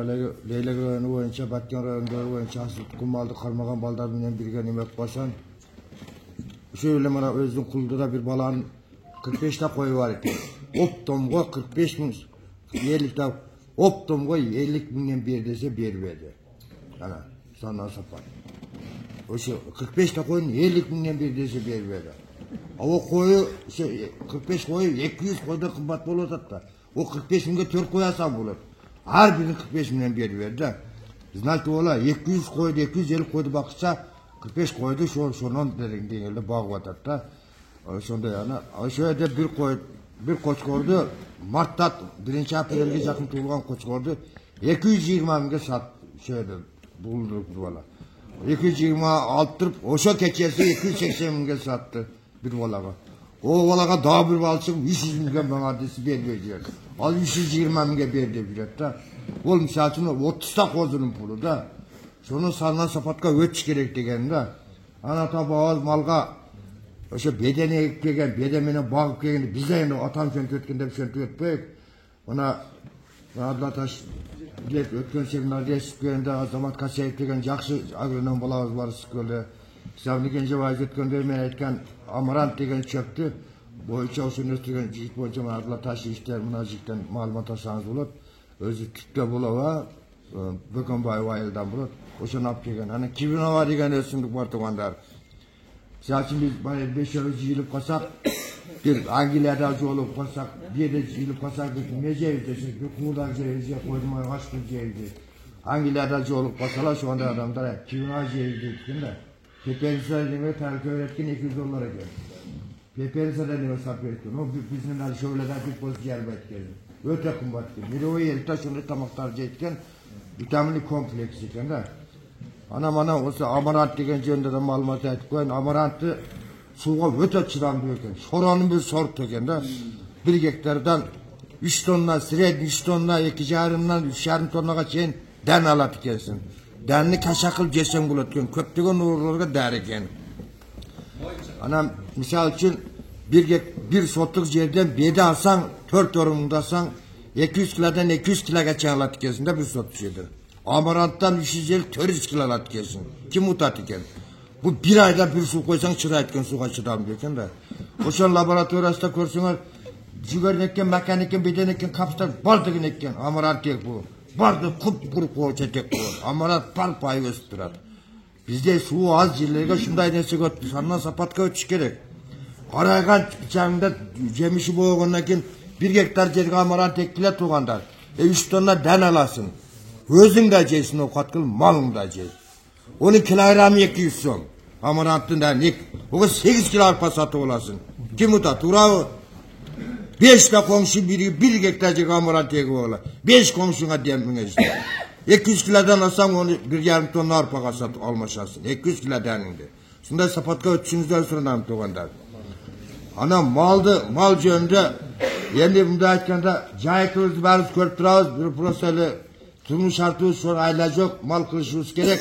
Leylek rayonu boyunca, Batken rayonları boyunca asıl kumaldı kalmagan balдар bilen birge nimek basan. Şöyle bana özün kulda da bir balanın 45'te koyu var etti. Optomga 45 bin, 50'te optomga 50 binden bir dese bir verdi. Yani sandan sapat. O şey 45'te koyun 50 binden bir dese bir verdi. O koyu 45 koyu 200 koyda kımbat bol da. O 45 binge 4 koyasam olur. Her birini 45 binden bir verdi. Znalti ola 200 koydu 250 koydu baksa 45 koydu şunun denildi bağ vatarda. Sonda yani şöyle bir koç gördü. Mart'ta 1. April'e yakın tuğulgan koç gördü. 220 binge sat şöyle bulduk bu valla. 220 alttırıp oşa keçesi 280 binge sattı bir valaga. O valaga daha bir balçım 100 binge bana desi veriyor. Al 120 binge verdi bir da. Ol misal için 30'ta kozunun pulu da. Şunu sandan sapatka ötüş gerek degen de. Anata bağız malga oşa bedene ekleyen, bedemine bağıp gelgen bize yani atam şönt ötkende bir şönt ötpeyik. Ona Adlataş bilet ötken seminarda esiplerinde Azamat Kaçayip degen jakşı agronom balağız var sıkıldı. Savni gence vaiz ötkende men aytkan Amarant degen çöktü. Boyunca olsun ötken jigit boyunca Adlataş işler münazikten malumat alsanız olur. Özü tütte bulava Bökenbay vayıldan bulur. Oşan ap kegen. Hani kibine var degen ösündük var tuğandar. Zaten biz bayağı 5 yıl jiyilip kasak, bir Angilada olup kasak, bir de jiyilip kasak, bir meceviz desek, bir kuğudan ceviz ya koydum başka ceviz. Angilada olup kasala şu anda adamlar kibine ceviz dedik de. Peperisa'da deme tarih öğretken 200 dolara geldi. Peperisa'da deme sap öğretken. O bizimler şöyleden bir poz yerbet geldi. Öte kumbattı. Bir o yerinde şunu tamaktarca etken, vitaminli kompleks etken de. Ana olsa Amarant degen jönde de malumat aytıp koyun. Amarantı suğa öte çıdandı eken. Soranın bir sort eken de. 1 hektardan 3 tonna, siredi 3 tonna, 2,5'dan 3,5 tonnaga çeyin den alat ekensin. Denni kaşakıl jesen bulat eken. Köptegen uğurlarga der eken. Anam misal için bir sotluk yerden bedi alsan, 4 orumundasın, 200 kilodan 200 kiloga çeyin alat ekensin de bir sotluk yerden. Amaranttan 350-400 kilo alat kesin. Kim utat eken? Bu bir ayda bir su koysan çıraytken suğa çıramıyor eken de. Oşan laboratoriyasında görsünler, jügerin eken, mekan eken, beden eken, kapsıdan bardıgın eken. Amarant tek bu. Bardı kup koğuça tek bu. Amarant par payı gösterir. Bizde su az yerlerge şunday nesi götürür. Sandan sapatka ötüş gerek. Araygan bıçağında jemişi boğuğundan eken 1 hektar yerge amarant ekile tuğandar. 3 tonna den alasın. Özün de ceysin o katkıl, malın da ceysin. Onun kilogramı 200 son. Amarantın da nik. O 8 kilo arpa satı olasın. Kim utat? Urağı. 5 de komşu biri 1 hektarcık amarant eki ola. 5 komşuna dembine işte. 200 kilodan alsan onu 1,5 ton arpa satı almaşarsın. 200 kilo deninde. Şunda sapatka ötüşünüzden sonra tuğandar. Ana mal jönde. Yendi bunda aytkanda jayıkımızı barız körüp turabız. Bir proseli turmuş şartımız sonra ayla yok, mal kılışımız gerek.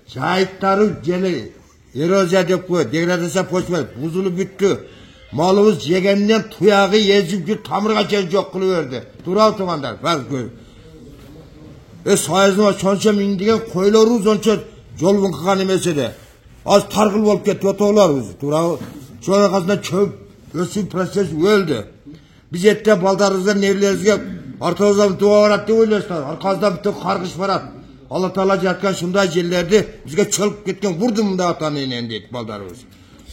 Şahitleri jeli, erozya dep koy, degradasiya poçmayıp, buzulu büttü. Malımız yegenden tuyağı yezip bir tamırga çen yok kılıverdi. Durav tuğandar, bak koy. Sayızıma çonça min degen koylarımız onça jolbun kıkan emese de. Az targıl bolup ketip otoğlarımız. Durav, şu arkasında çöp, ösün proses öldü. Biz ette baldarımızdan nevlerimizge arkamızdan dua varat dep oylıyorlar. Arkamızdan bütün kargış varat. Allah Teala yatkan şunday yerlerde bizge çılıp ketken vurdum da atanın endi et baldarımız.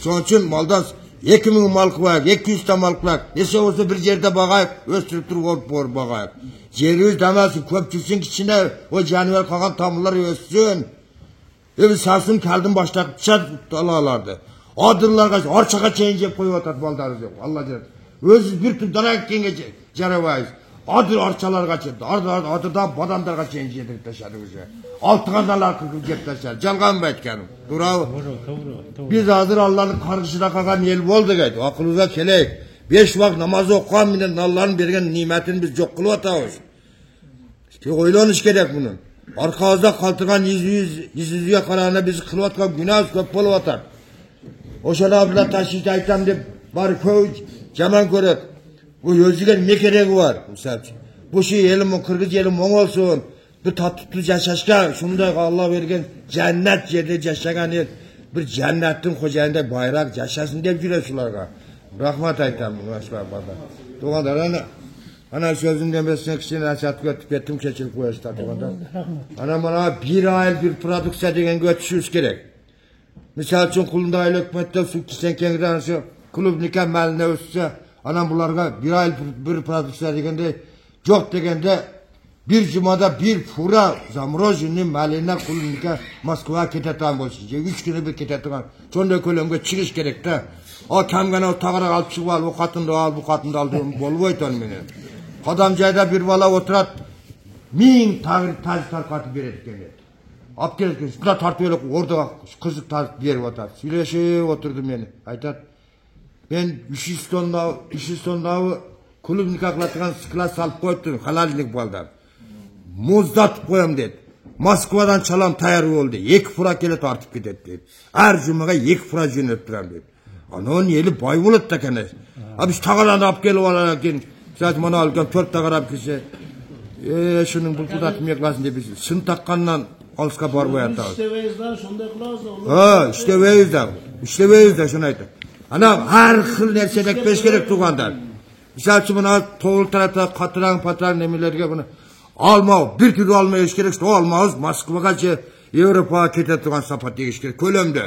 Şoň üçin maldan 2000 mal kılayak, 200 ta mal kılayak. Nese olsa bir yerde bagayak, östürüp turup olup bor bagayak. Jerimiz demesin, köpçülsün içine o caniver kalan tamırlar össün. Evi sarsın kaldım başlayıp çat dalalardı. Adırlar kaç, arçaka çeyince koyup atat baldarız yok. Allah canım. Özü bir tüm dana gittiğinge carabayız. Adır arçalar kaçırdı. Adırdan badamlar kaçırdı yedirip taşadı bize. Altı kandalar kırkıp gep taşadı. Calgan mı etkenim? Durağı. Biz hazır Allah'ın kargısına kakan el oldu gaydı. Akıllıza kelek. 5 vakit namazı okuyan bile Allah'ın bergen nimetini biz yok kılıp atağız. İşte oylanış gerek bunun. Arkamızda kaltıran yüzüye kararına bizi kılıp atkan günah köp bulup atar. O şöyle abiler taşıyıcı aytam deyip bari köy caman görek. Bu özgür ne gereği var? Bu şey elim Kırgız elim on olsun. Bir tatlı yaşaşka şunda Allah vergen cennet yerde yaşagan yer. Bir cennetin hocayında bayrak yaşasın deyip jüreşularga. Rahmat aytam başlar baba. Doğanlar ana sözünden besine kişinin asat götüp ettim keçilip koyuşta doğanlar. Ana bana bir ayıl bir prodüksiya degen götüşüz gerek. Misal için kulunda ayıl hükümette su kisen kengidanışı kulüp nikemmeline ötse anam bularga bir ayıl bir prodüksiya degende yok degende bir cumada bir fura zamrojinin maline kulünika Moskva ketetan bolsun. 3 günü bir ketetan. Sonda kölömge çıkış gerek de. O kamgana o tagara alıp çıkıp al, o katında al, bu katında al diyorum. Bolboytan meni. Kadamcayda bir vala oturat. 1000 taş tarkatı verir gene. Ap gelirken şuna tartıyor orada kızık tartıp verip otar. Süleşe oturdum beni. Aytat. Ben 300 tonda kulüp nikahlatgan sıkla salıp koydum. Halallik baldan. Muzdat koyam dedi. Moskvadan çalam tayar oldu. 2 fura kele tartıp gidet dedi. Her cumaga 2 fura jönöttiram dedi. Onun eli bay bulup da kene. Abi şu tagalarını ap gelip alarak zaten bana alırken 4 tagar ap kese. Şunun bulkudatım yaklasın diye biz. Sın takkandan alışka bar boyatağız. İşte veyizden şunda kılağız da. Ha işte veyizden. İşte veyizden şunu aytım. Anam her xil nersedek beş gerek tuğandan. Misal için buna toğul tarafta katıran patran nemilerge bunu. Alma, bir türlü almaya iş gerek. O almağız Moskva'ga Avrupa'ya ketetuğan sapat diye iş gerek. Kölömde.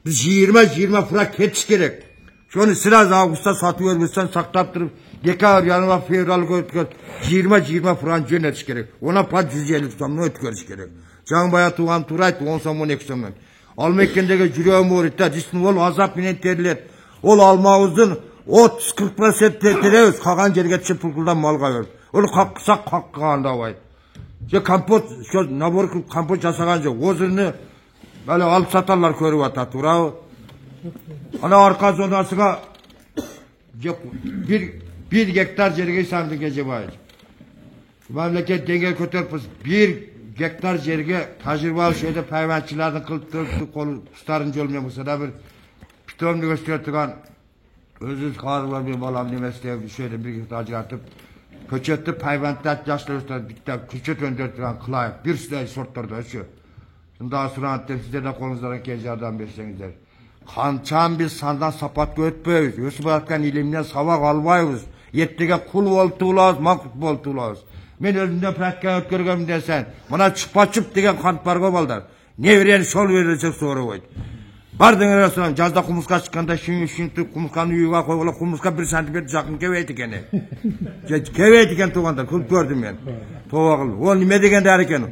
Biz 20 frak ketiş gerek. Şunu sıraz Ağustos'ta satıyor, bizden saktap durup, dekar yanıma fevralık ötkör, 20 frak jönetiş gerek. Ona pat 150 tutamını ötkörüş gerek. Can baya tuğan turaydı, 10 somon 2 somon. Almekkendeki cürüğüm uğrıtta, distin ol azap minen terler. Ol almağızın 30-40% terteriyoruz, kagan jerge çıpılkıldan malga ver. Ol kaksak kakkağında vay. Je kampot, şu nabor kampot jasagan jo, ozurunu böyle alıp satarlar körüp atat, bravo. Ana arka zonasına bir hektar jerge sandı gece bayır. Memleket dengel kötörpüz, 1 hektar jerge tajirbalı şöyle payvançılardan kılıp kolu tutarın jolmaya bulsa da bir pitomlu göstertigan özüz karılar bir balam demesi şöyle bir hektar çıkartıp köçetli payvantlar yaşlarında bitti köçet öndürtüren kılayıp bir sürü sortlarda şu. Daha sonra antep size de kolunuzdan kejardan bersengizler. Kançan biz sandan sapat götböyüz. Yusuf Atkan ilimden savak albayız. Yettige kul bol tuğulağız, makut bol tuğulağız. Men özümden pratkan ötkörgem desen. Bana çıpa-çıp degen kantbarga baldar. Ne veren şol verilecek soru koydu. Bardın arasından жазda kumuska çıkkanda şün kumuskanın uyuğa koyuyorlar. Kumuska 1 santimetre jakın keveyt ikeni. Keveyt iken tuğanlar. Kılıp gördüm ben. Tovağıl. O nime degen der eken o.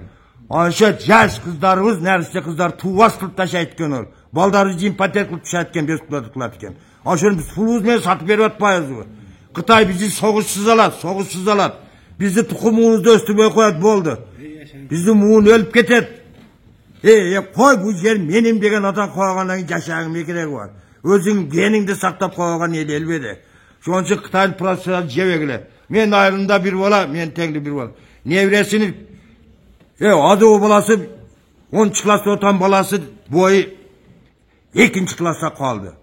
Anşa yaş kızlarımız neredeyse kızlar tuvas kılıp taşaytken ol. Baldarı cim pater kılıp taşaytken bez kulatıklatken. Anşa biz pulumuz men satıp verip atmayız o. Kıtay bizi soğuşsuz alat. Bizi tukumumuzda üstüme koyat boldu. Bizi muğun ölüp ketet. Koy bu yer benim degen adam koyağından yaşağın ne gerek var. Özün geninde saktap koyağın el elbede. Şu an için Kıtay'ın profesyonel cevegile. Men ayrımda bir bola, men tengli bir bola. Nevresini adı o balası 10 klasta otan balası boyu 2. klasta kaldı.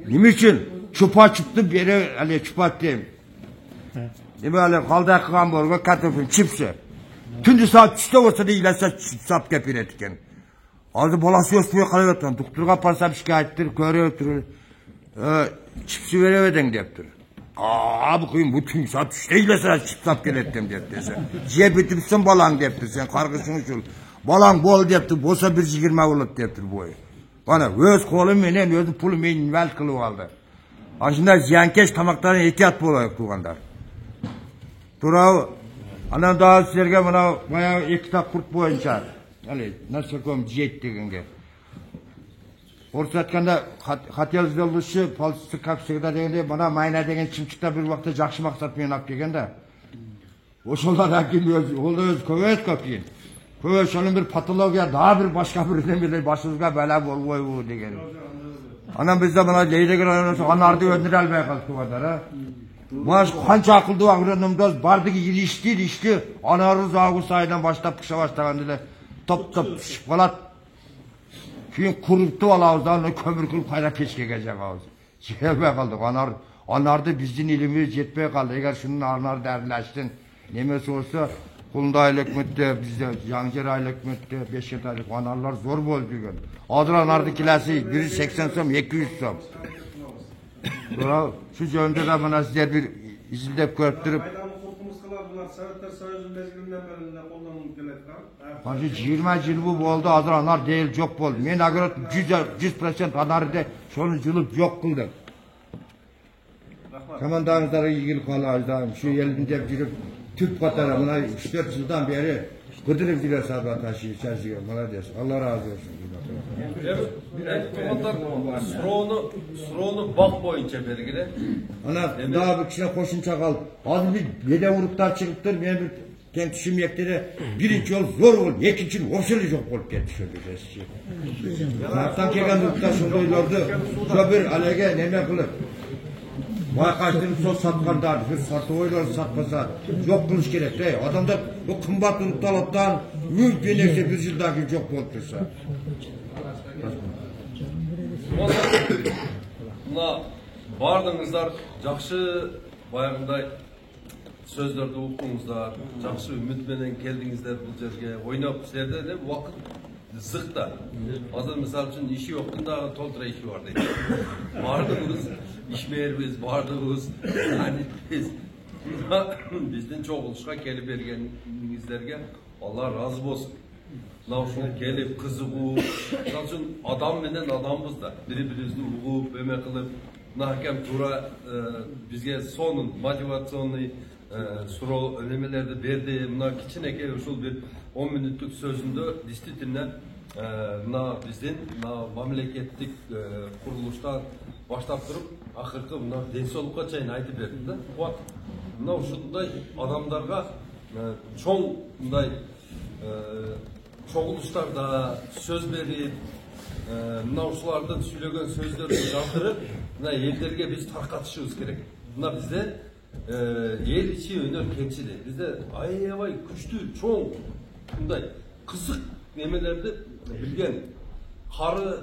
Nime için? Çupa çıktı bir yere çupa diyeyim. Böyle kaldı akıgan borga katofun çipsi. Tündü saat 3'te olsa da ilasa sap kepir etken. Adı balası yosmuyor kalıyortan. Doktorga parsam şikayettir, görüyor oturur. Çipsi veremeden deyiptir. Abi koyun bu tüm saat 3'te ilasa sap kelettim deyiptir sen. Ciye bitirsin balan deyiptir sen, kargısın uçul. Balan bol deyiptir, bolsa bir 20 olup deyiptir boyu. Bana öz kolum menen özü pulum menen velt kılıp aldı. Aşında ziyankeş tamaklarına ehtiyat bolayık tuğandar. Turağı, anan daha sizlerge bana bayağı ekta kurt boyunca. Yani nasıl koyayım diyet degenge. Orta aytkanda Hatel Zillışı, Polisi Kapsıgıda degende bana mayna degen çimçikta bir vakti jakşı maksat menen alып kelgende. Oşollar akil öz követ kapıyın. Követ onun bir patologiya daha bir başka bir nemeler başımızga bela bolboy bu degen. Anam bizde bana leydegen anardı öndüre almay kaldık bu kadar ha. Baş kança akıldı agronnomdoz bardigi ilişti. Anarız Ağustos ayından başlap kışa başlagandı. Top pişip kalat. Keyin kuruptu alabızdan kömür kılıp kayra peşke gelecek ağız. Gelmey kaldık. Anardı bizden ilimiz yetmey kaldı. Eğer şunun arnar derleştin. Nemesi olsa Kulunda aylık mütte, bizde Yancır aylık mütte, 5 aylık anarlar zor boldu diyor. Hazır anardı kilası biri 80 som, 200 som. Sonra şu jönde de bana sizler bir izildep körüp Sovetler Soyuzu mezgilinden beri kollanılıp keledi. Hazır 20 yıl bu oldu, hazır anar değil çok boldu. Men agar 100% anardı, şonu jılıp yok kıldım. Komandanızlara ilgili kalardı, şu elinde girip Türk vatanına 3-4 yıldan beri Kıdırıp diler sabah taşıyı çarşıya, malades. Allah razı olsun. Komandan Sroğunu bak boyunca belgile. Ana daha bir kişine koşunca kal. Az bir yede vuruptar çıkıptır, ben bir kent şimyeklere birinci yol zor ol, ikinci yol ofşeli yok olup getişiyor. Sarttan kegen vuruptar şundoylardı, şöbür alege neme kılıp. Baykaçtığını sol satkanlar, bir satı oyları satmasa yok kılıç gerek değil. Adamda bu kımbat unutalıptan mülk denirse bir yıldan ki yok olursa. Buna bardığınızlar, jakşı bayağınday sözlerde okuduğunuzlar, jakşı ümit menen geldinizler bu yerge, oynap sizlerde de vakit zıkta. Hazır misal için işi yoktu da toltra işi var dedi. Bardığınız, işmeyerimiz, bardığınız, yani bizden çok oluşka gelip bergenizlerge Allah razı olsun. Navşun gelip kızığı, navşun adam menen adamız da birbirimizni uğup, öme kılıp, nakem tura bizge sonun motivasyonlu soru önemelerde berdi. Buna kiçineke usul bir 10 minutluk sözünde distitinle bizden memleketlik kuruluştan başlap durup ahırkı buna densolukka çayın aytip berdi de. Buna uşunday adamlarga çoğun bunday çoğuluşlarda söz verip mına uşulardan söylegen sözlerini yandırıp mına ellerge biz tarkatışımız gerek. Buna bizde el içi önem kemsili. Bizde ayavay güçlü, çoğun bunday kısık nemelerde bilgen karı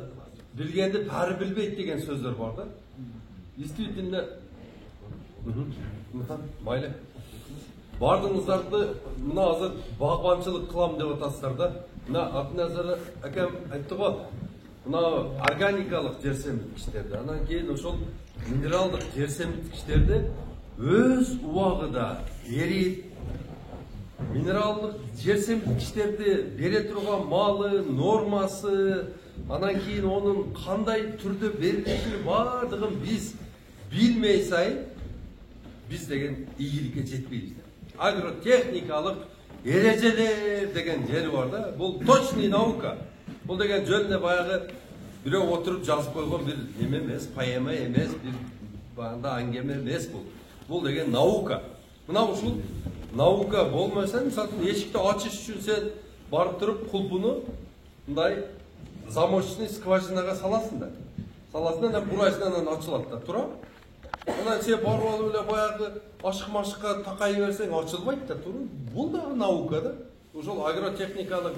bilgende pari bilbeyt degen sözler var da. İstiyetinde mayla bardığınızlarda buna hazır bağbançılık kılam dep atasızlar da. Buna Aknazarı akam aytты ғой. Buna organikalık жерсемдikişlerde, anan keyin ошол mineralдык жерсемдikişlerde öz ubagıda eriyip mineralдык жерсемдикişlerde бере турган malı, normасы, anan keyin onun kандай türde verilişini bardığın biz bilmey sayın biz degen iyilikке жетпейбиz. Agrotexnikalık ereceler degen yeri var da. Bu точный наука. Bu degen jönüne bayağı biri oturup жазып koygan bir neme emes, poema emes, bir bağında angeme emes bu. Bu degen наука. Buna uşul наука bolmasa, misal eşikte açış üçün sen barıp durup kulpunu bunday замочный скважинаga salasın da. Salasın da burasından açılады da tura. Ondan sen barып alıp эле баягы ашык-машыкка такай берсең açılбайт da туру. Бул да наука да. Ошол агротехникалык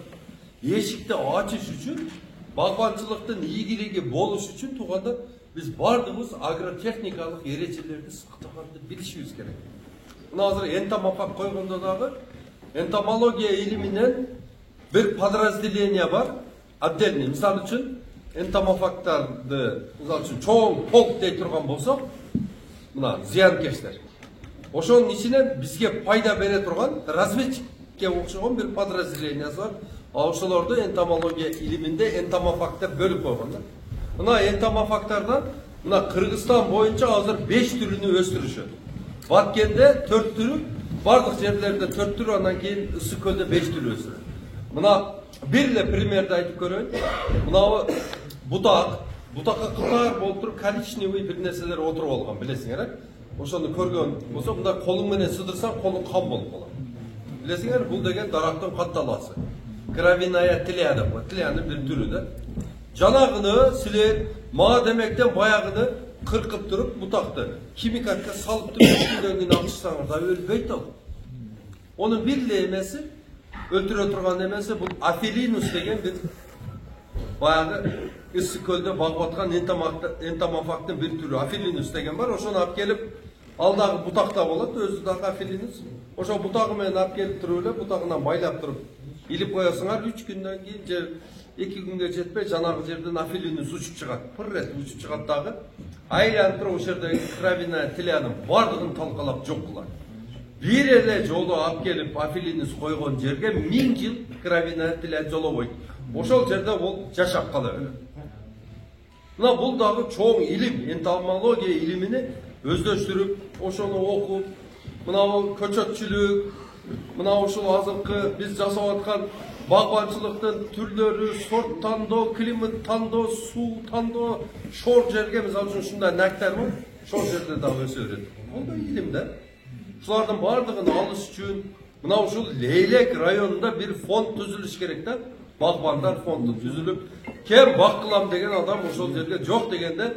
эшикти ачыш үчүн, багбанчылыктын ийгилиги болуш үчүн тууганда биз бардыгыбыз агротехникалык эрежелерди сактаганды билишибиз керек. Мына азыр энтомофаг койгондо дагы энтомология илиминен bir подразделение бар, отдельный. Мисалы үчүн энтомофагдарды, мисалы үчүн чоң полк дей турган болсок, мына зыянкештер. Ошонун ичинен бизге пайда бере турган разведчикке окшогон bir подразделениясы бар. ошолорду энтомология илиминде энтомофактар бөлүп койгон да. Мына энтомофакттардан мына Кыргызстан боюнча азыр 5 түрүнү өстүрүшөт. Баткенде 4 түрү, бардык жерлерде 4 түрү, андан кийин Ысык көлдө 5 түрү өсүрөт. Мына бир эле примерди айтып көрөйүн. Мына бутакка кытар болуп туруп коричневый бир нерселер отуруп алган, билесиңер, ошону көргөн болсо, мында колуң менен сыдырсаң, колуң кан болуп калат. Билесиңер, бул деген дарактын катталасы. Гравиная тилея, тилеянын бир түрү да. Жанагыны силер мага демектен баягыны кыркып туруп бутакты химикатка салып туруп күндөн кийин ачсаңар да өлбөйт ал. Онун бир эле эмеси, өлтүрө турган эмеси бул афилинус деген бир баягы Ысык көлдө багып аткан энтомофактын бир түрү афилинус деген бар. Ошону алып келип алдагы бутакта болот, өзү дагы афилинус. Ошо бутагы менен алып келип туруп эле бутагынан байлап туруп илип коесуңар, 3 күндөн кийин же 2 күнгө жетпей жанагы жерден афилинус учуп чыгат. Бир рет учуп чыгат дагы. Айланып туруп ошол жердеги кровиная тилянын бардыгын талкалап жок кылат. Бир эле жолу алып келип афилинус койгон жерге 1000 жыл кровиная тилия жолобойт. Ошол жерде ол жашап кала берет. Мына бул дагы чоң илим, энтомология илимини өздөштүрүп, ошону окуп, мына көчөтчүлүк, мына ошол азыркы биз жасап аткан багбанчылыктын түрлөрү, сорт тандоо, климат тандоо, суу тандоо, шор жерге мисалы үчүн ушундай нактар бар, шор жерде дагы өсө берет. Бул да илим да. Ушулардын бардыгын алыш үчүн мына ушул Лейлек районунда бир фонд түзүлүш керек да. Багбандар фонду түзүлүп, кем бак кылам деген адам ошол жерге жок дегенде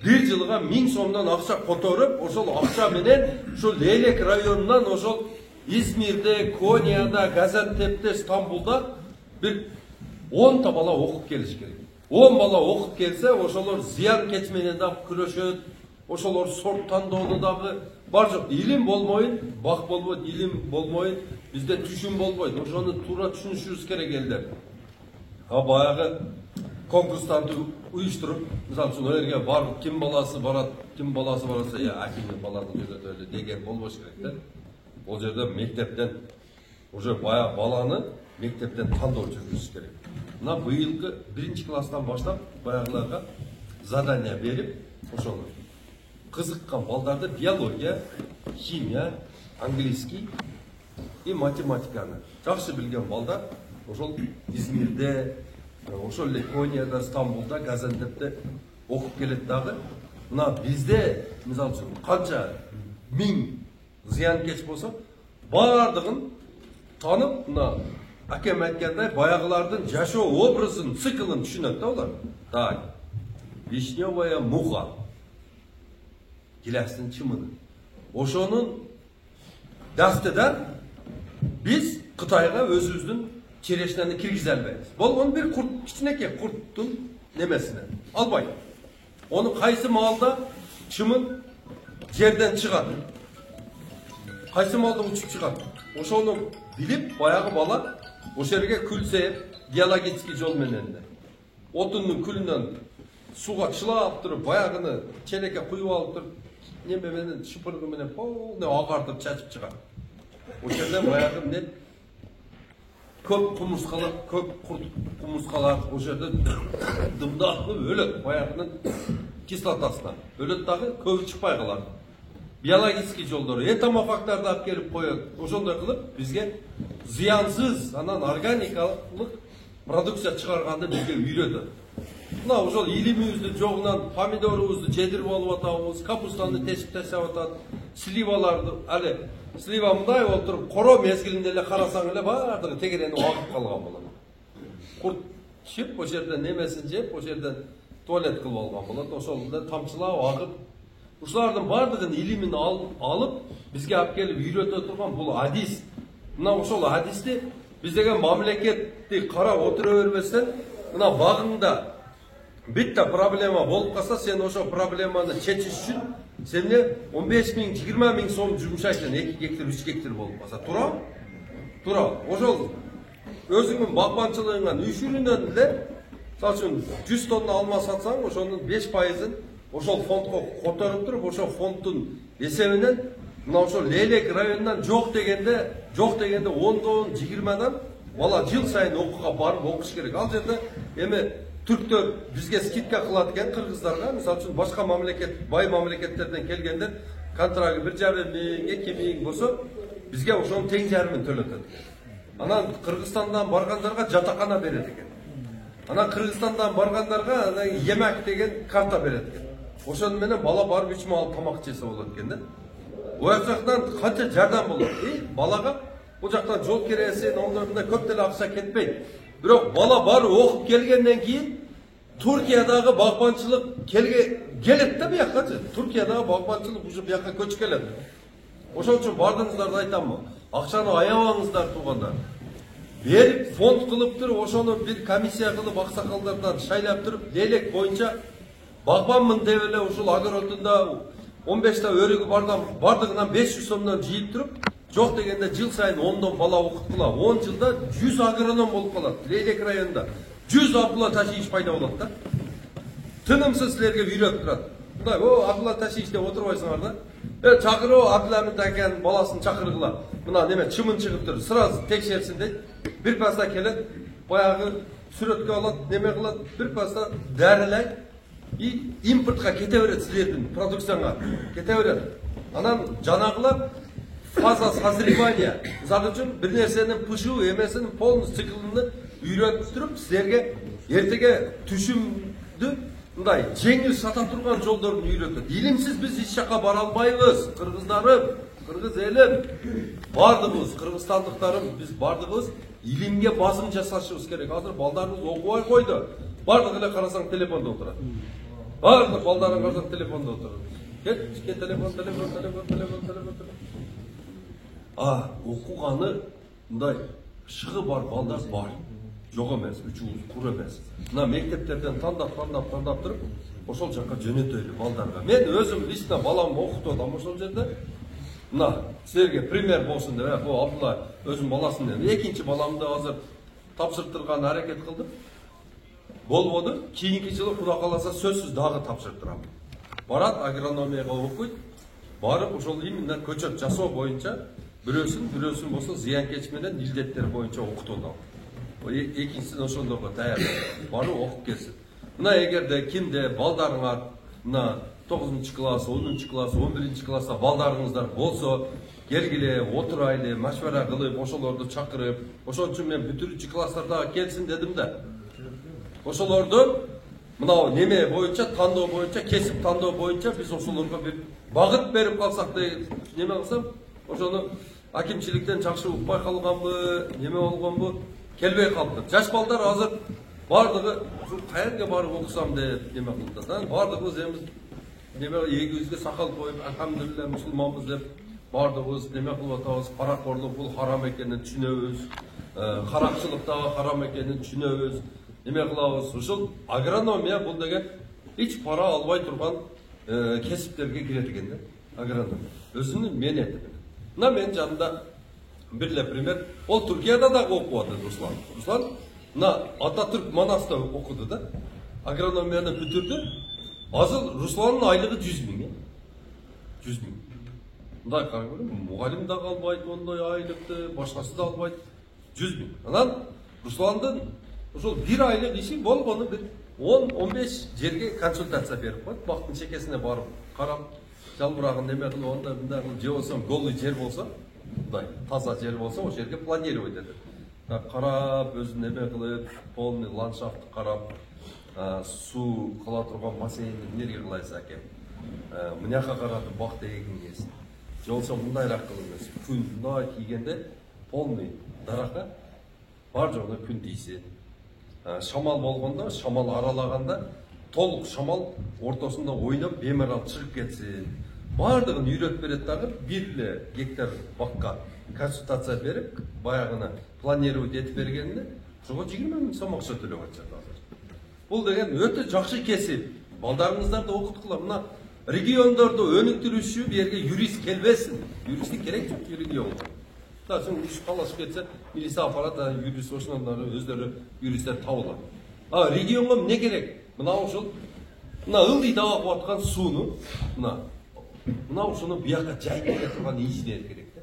бир жылга 1000 сомдон акча которуп, ошол акча менен ушул Лейлек районунан ошол Измирде, Конияда, Газантепте, Стамбулда bir 10 бала окуп келиш керек. 10 бала окуп келсе, ошолор зыян кетменен дагы күрөшөт, ошолор сорт тандоону дагы бар жок. Илим болмойн, бак болбойт, илим болмойн, бизде түшүн болбойт. Ошону туура түшүнүшүбүз керек элдер. Баягы конкурстарды уюштуруп, мисалы үчүн жерге барып, ким баласы барат, ким баласы барса, акимдин баланы жөнөтөлү деген болбош керек да. Ол жерде мектептен, уже баягы баланы мектептен тандоо жүргүзүш керек. Мына быйылкы 1-класстан баштап баягыларга задание берип, ошол кызыккан балдарды биология, химия, английский и математиканы жакшы билген балдар ошол Измирде, ошол эле Конияда, Стамбулда, Газантепте окуп келет дагы. Мына бизде мисалы үчүн канча 1000 зыянкеч болсо, бардыгын танып, мына акем айткандай баягылардын жашоо образын, циклын түшүнөт да улар. Так. Вишневая муха. Гиластын чымыны. Ошонун дастыдан биз Кытайга өзүбүздүн черешнени киргизе албайбыз. Болгон бир курт, кичинекей курттун немесине албайт. Onu kaysı malda çımın жерден чыгат. Кайсы малда учуп чыгат. Ошону билип, баягы бала ошол жерге күл сээп, биологический жол менен да. Отундун күлүнөн суга чылап туруп, баягыны челекке куюп алып туруп, неме менен шыпыргы менен полный агартып чачып чыгат. Ошол жерден баягы эмне көп кумурскалар, көп курт кумурскалар ошол жерде дымдатып өлөт, баягынын кислотасынан. Өлөт дагы көбү чыкпай калат. Биологический жолдору, энтомофактарды алып келип коет. Ошондой кылып бизге зыянсыз, анан органикалык продукция чыгарганды бизге үйрөтөт. Мына ошол илимибиздин жогунан помидорубузду жедирип алып атабыз, капустаны тесип таштап атат, сливаларды, али слива мындай болуп туруп, коро мезгилинде эле карасаң эле баардыгы тегерени агып калган болот. Курт чип, ошол жерден немесин жеп, ошол жерден туалет кылып алган болот, ошолда тамчылап агып. Ушулардын бардыгын илимин алып, бизге алып келип үйрөтө турган бул адис. Мына ошол адисти биз деген мамлекетти карап отура бербестен, мына багыңда битте проблема болуп калса, сен ошол проблеманы чечиш үчүн сенде 15 000, 20 000 сом жумшайсың, 2 гектар, 3 гектар болуп калса, тура. Ошол өзүңүн багбанчылыгыңан үшүрүнөн эле, мисалы үчүн 100 тонна алма сатсаң, ошонун 5%-ын ошол фондко которуп туруп, ошол фонддун эсебинен мына ошол Лейлек районунан жок дегенде 10-20-дан бала жыл сайын окууга барып окуш керек. Ал жерде эми түрктөр бизге скидка кылат экен, кыргыздарга, мисалы үчүн башка мамлекет, бай мамлекеттерден келгендер контрагы 1,5 миң, 2 миң болсо, бизге ошонун тең жарымын төлөтөт. Анан Кыргызстандан баргандарга жатакана берет экен. Анан Кыргызстандан баргандарга емек деген карта берет экен. Ошону менен бала барып 3 мал тамак жесе болот экен да. Ояк жактан канча жардам болот. Балага бул жактан жол кереси, ондой көп деле акча кетпейт. Бирок бала барып окуп келгенден кийин Туркиядагы багбанчылык келет да буякка. Туркиядагы багбанчылык уже буякка көчүп келет. Ошон үчүн бардыңыздарды айтаммы? Акчаны аябаңыздар туугандар. Берип фонд кылып туруп, ошону бир комиссия кылып аксакалдардан шайлап туруп, лейлек боюнча багбанмын деп эле ушул огородунда 15 та өрүгү бардыгынан 500 сомдон жийип туруп, жок дегенде жыл сайын 10 бала окуткула. 10 жылда 100 агроном болуп калат. Лейлек районунда 100 Абдулла Ташиевич пайда болот да. Тынымсыз силерге үйрөтүп турат. Мындай, Абдулла Ташиевич деп отурбайсыңар да. Чакыруу Абдулламин акен баласын чакыргыла. Мына неме чымын чыгып тур, сразу текшерсин дейт. Бир паста келет, баягы сүрөткө алат, неме кылат, бир паста дарылайт. И импортка кете берет силердин продукцияңа. Кете берет. Анан жанагылар фаза созревания. Мисалы үчүн бир нерсенин пышуу эмесинин полный циклын үйрөтүп туруп, силерге эртеге түшүмдү мындай жеңил сата турган жолдорун үйрөтөт. Илимсиз биз эч жака бара албайбыз. Кыргыздарым, кыргыз элим, бардыгыбыз, кыргызстандыктарым, биз бардыгыбыз илимге басым жасашыбыз керек. Азыр балдарыбыз окубай койду. Бардыгы эле карасаң телефондо отурат. Бардык балдарын карасаң телефондо отурат. Кет телефон. Окуганы мындай шыгы бар балдар бар. Жок эмес, үчүбүз кур эмес. Мына мектептерден тандап туруп, ошол жакка жөнөтөйлү балдарга. Мен өзүм лично баламды окутуп атам ошол жерде. Мына силерге пример болсун деп, бул Абдулла өзүнүн баласын деп. Экинчи баламды азыр тапшыртырган аракет кылдым. Болбоду. Кийинки жылы Кудай кааласа сөзсүз дагы тапшыртырам. Барат агрономияга окуйт. Барып ошол именно көчөт жасоо боюнча бирөөсүн болсо зыянкеч менен илдеттер боюнча окутуп алам. Экинчисин ошондорго даяр барып окуп келсин. Мына эгерде кимде балдарыңар мына 9-класс, 10-класс, 11-класста балдарыңыздар болсо, келгиле, отурайлы, машвара кылып, ошолорду чакырып, ошон үчүн мен бүтүрүүчү класстарда келсин дедим да. Ошолорду мына неме боюнча, тандоо боюнча, кесип тандоо боюнча биз ошолорго бир багыт берип калсак деп неме кылсам, ошону акимчиликтен жакшы укпай калганбы, неме болгонбу, келбей калыптыр. Жаш балдар азыр бардыгы каерге барып окусам деп неме кылды. Бардыгыбыз эми неме эгибизге сакал коюп, алхамдулилля мусулманбыз деп бардыгыбыз неме кылып атабыз. Паракорлук бул харам экенин түшүнөбүз. Каракчылык дагы харам экенин түшүнөбүз. Неме кылабыз? Ушул агрономия бул деген эч пара албай турган кесиптерге кирет экен да. Агрономия. Өзүнүн менети. Мына мен жанында бирле пример. Ол Туркияда да окуп атат Руслан. Руслан мына Ататүрк Манаста окуду да. Агрономияны бүтүрдү. Азыр Русландын айлыгы 100 миң. 100 миң. Мындай караңыз, мугалим да албайт, ондой айлыкты, башкасы да албайт. 100 миң. Анан Русландын ошол бир айлык иши болгону бир 10-15 жерге консультация берип коет. Бактын чекесине барып карап, жалбырагын неме кылып, ондай мындай кылып, же болсо голый жер болсо, мындай таза жер болсо, ошол жерге планировать этет. Карап, өзүн неме кылып, полный ландшафтты карап, суу кыла турган бассейнди эмнеге кылайса экен. Мынаяка каратып бак дегенин кесин. Же болсо мындайраак кылып эмес. Күн мындай тийгенде полный даракка бар жогуна күн тийсин. Шамал болгондо, шамал аралаганда толук шамал ортосунда ойноп бемарал чыгып кетсин. Бардыгын үйрөтүп берет дагы, 1 гектар бакка консультация берип, баягына планировать этип бергенде, ошого 20 миң сом акча төлөп атышат азыр. Бул деген өтө жакшы кесип. Балдарыңыздарды окуткула. Мына региондорду өнүктүрүүчү берге юрист келбесин. Юристтик керек жок регионго. Тасын үш калашып кетсе, милиция аппараты юрист ошондор өздөрү юристтер табылат. Регионго эмне керек? Мына ушул мына ылдый дагы окуп аткан сууну, мына ушуну бияка жайып келе турган инженер керек да.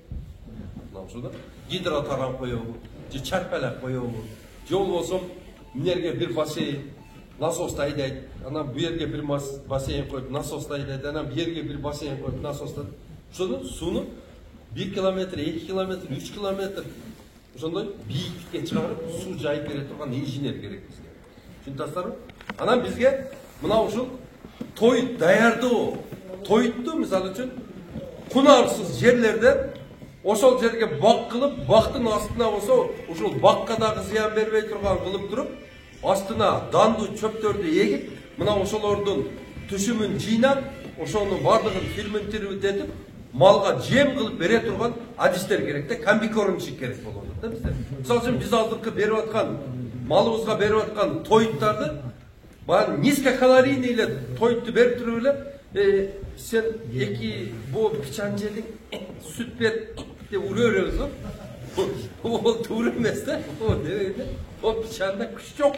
Мына ушуну гидротаран коебу, же чарпалак коебу, же болбосо мынерге бир бассейн насосты айдайт, анан бу жерге бир бассейн коюп насосты айдайт, анан бу жерге бир бассейн коюп насосты. Ошону сууну 1 километр, 2 километр, 3 километр ошондой бийиктикке чыгарып суу жайып бере турган инженер керек бизге. Түшүнүп анан бизге мына ушул той даярдоо, тойтtu мисалы үчүн кунарсыз жерлерде ошол жерге бак кылып, бактын астына болсо ушул бакка дагы зыян бербей турган кылып туруп, астына дандуу чөптөрдү эгип, мына ошолордун түшүмүн жыйнап, ошонун бардыгын ферментировать малга жем кылып бере турган адистер керек да, комбикормщик керек болот да бизде. Мисалы үчүн биз азыркы берип аткан малыбызга берип аткан тоюттарды баягы низкокалорийный эле тоютту берип туруп эле сен эки бул пичан желиң сүт бер деп ура беребиз го. Ол туура эмес да. Ол пичанда күч жок.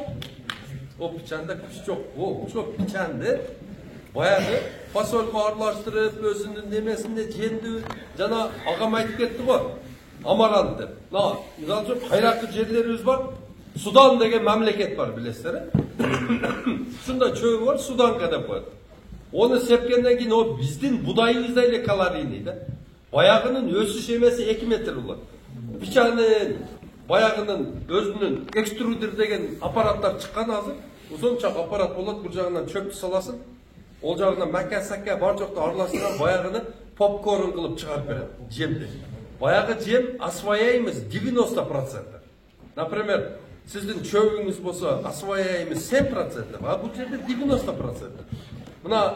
Ол пичанда күч жок. Ошол пичанды баягы фасольго аралаштырып, өзүнүн немесинде жендүү жана агам айтып кетти го. Амарант деп. Мисалы үчүн кайракы жерлерибиз бар. Судан деген мамлекет бар, билесиздер. Ушундай чөбү бар, Суданка деп коет. Onu sepkenden keyin o bizdin budayımızda ile kalorini de. Bayağının ösüş emesi 2 metre olur. Biçanın bayağının özünün ekstruder degen aparatlar çıkan hazır. Uzunçak aparat olur, burcağından çöptü salasın. Olacağından makka sakka bar çokta arlasından bayağını popcorn kılıp çıkarıp verir. Cemde. Bayağı cem asvayayımız 90%. Например, sizin çöpünüz bolsa asvayayımız 10%. Bu yerde 90%. Mına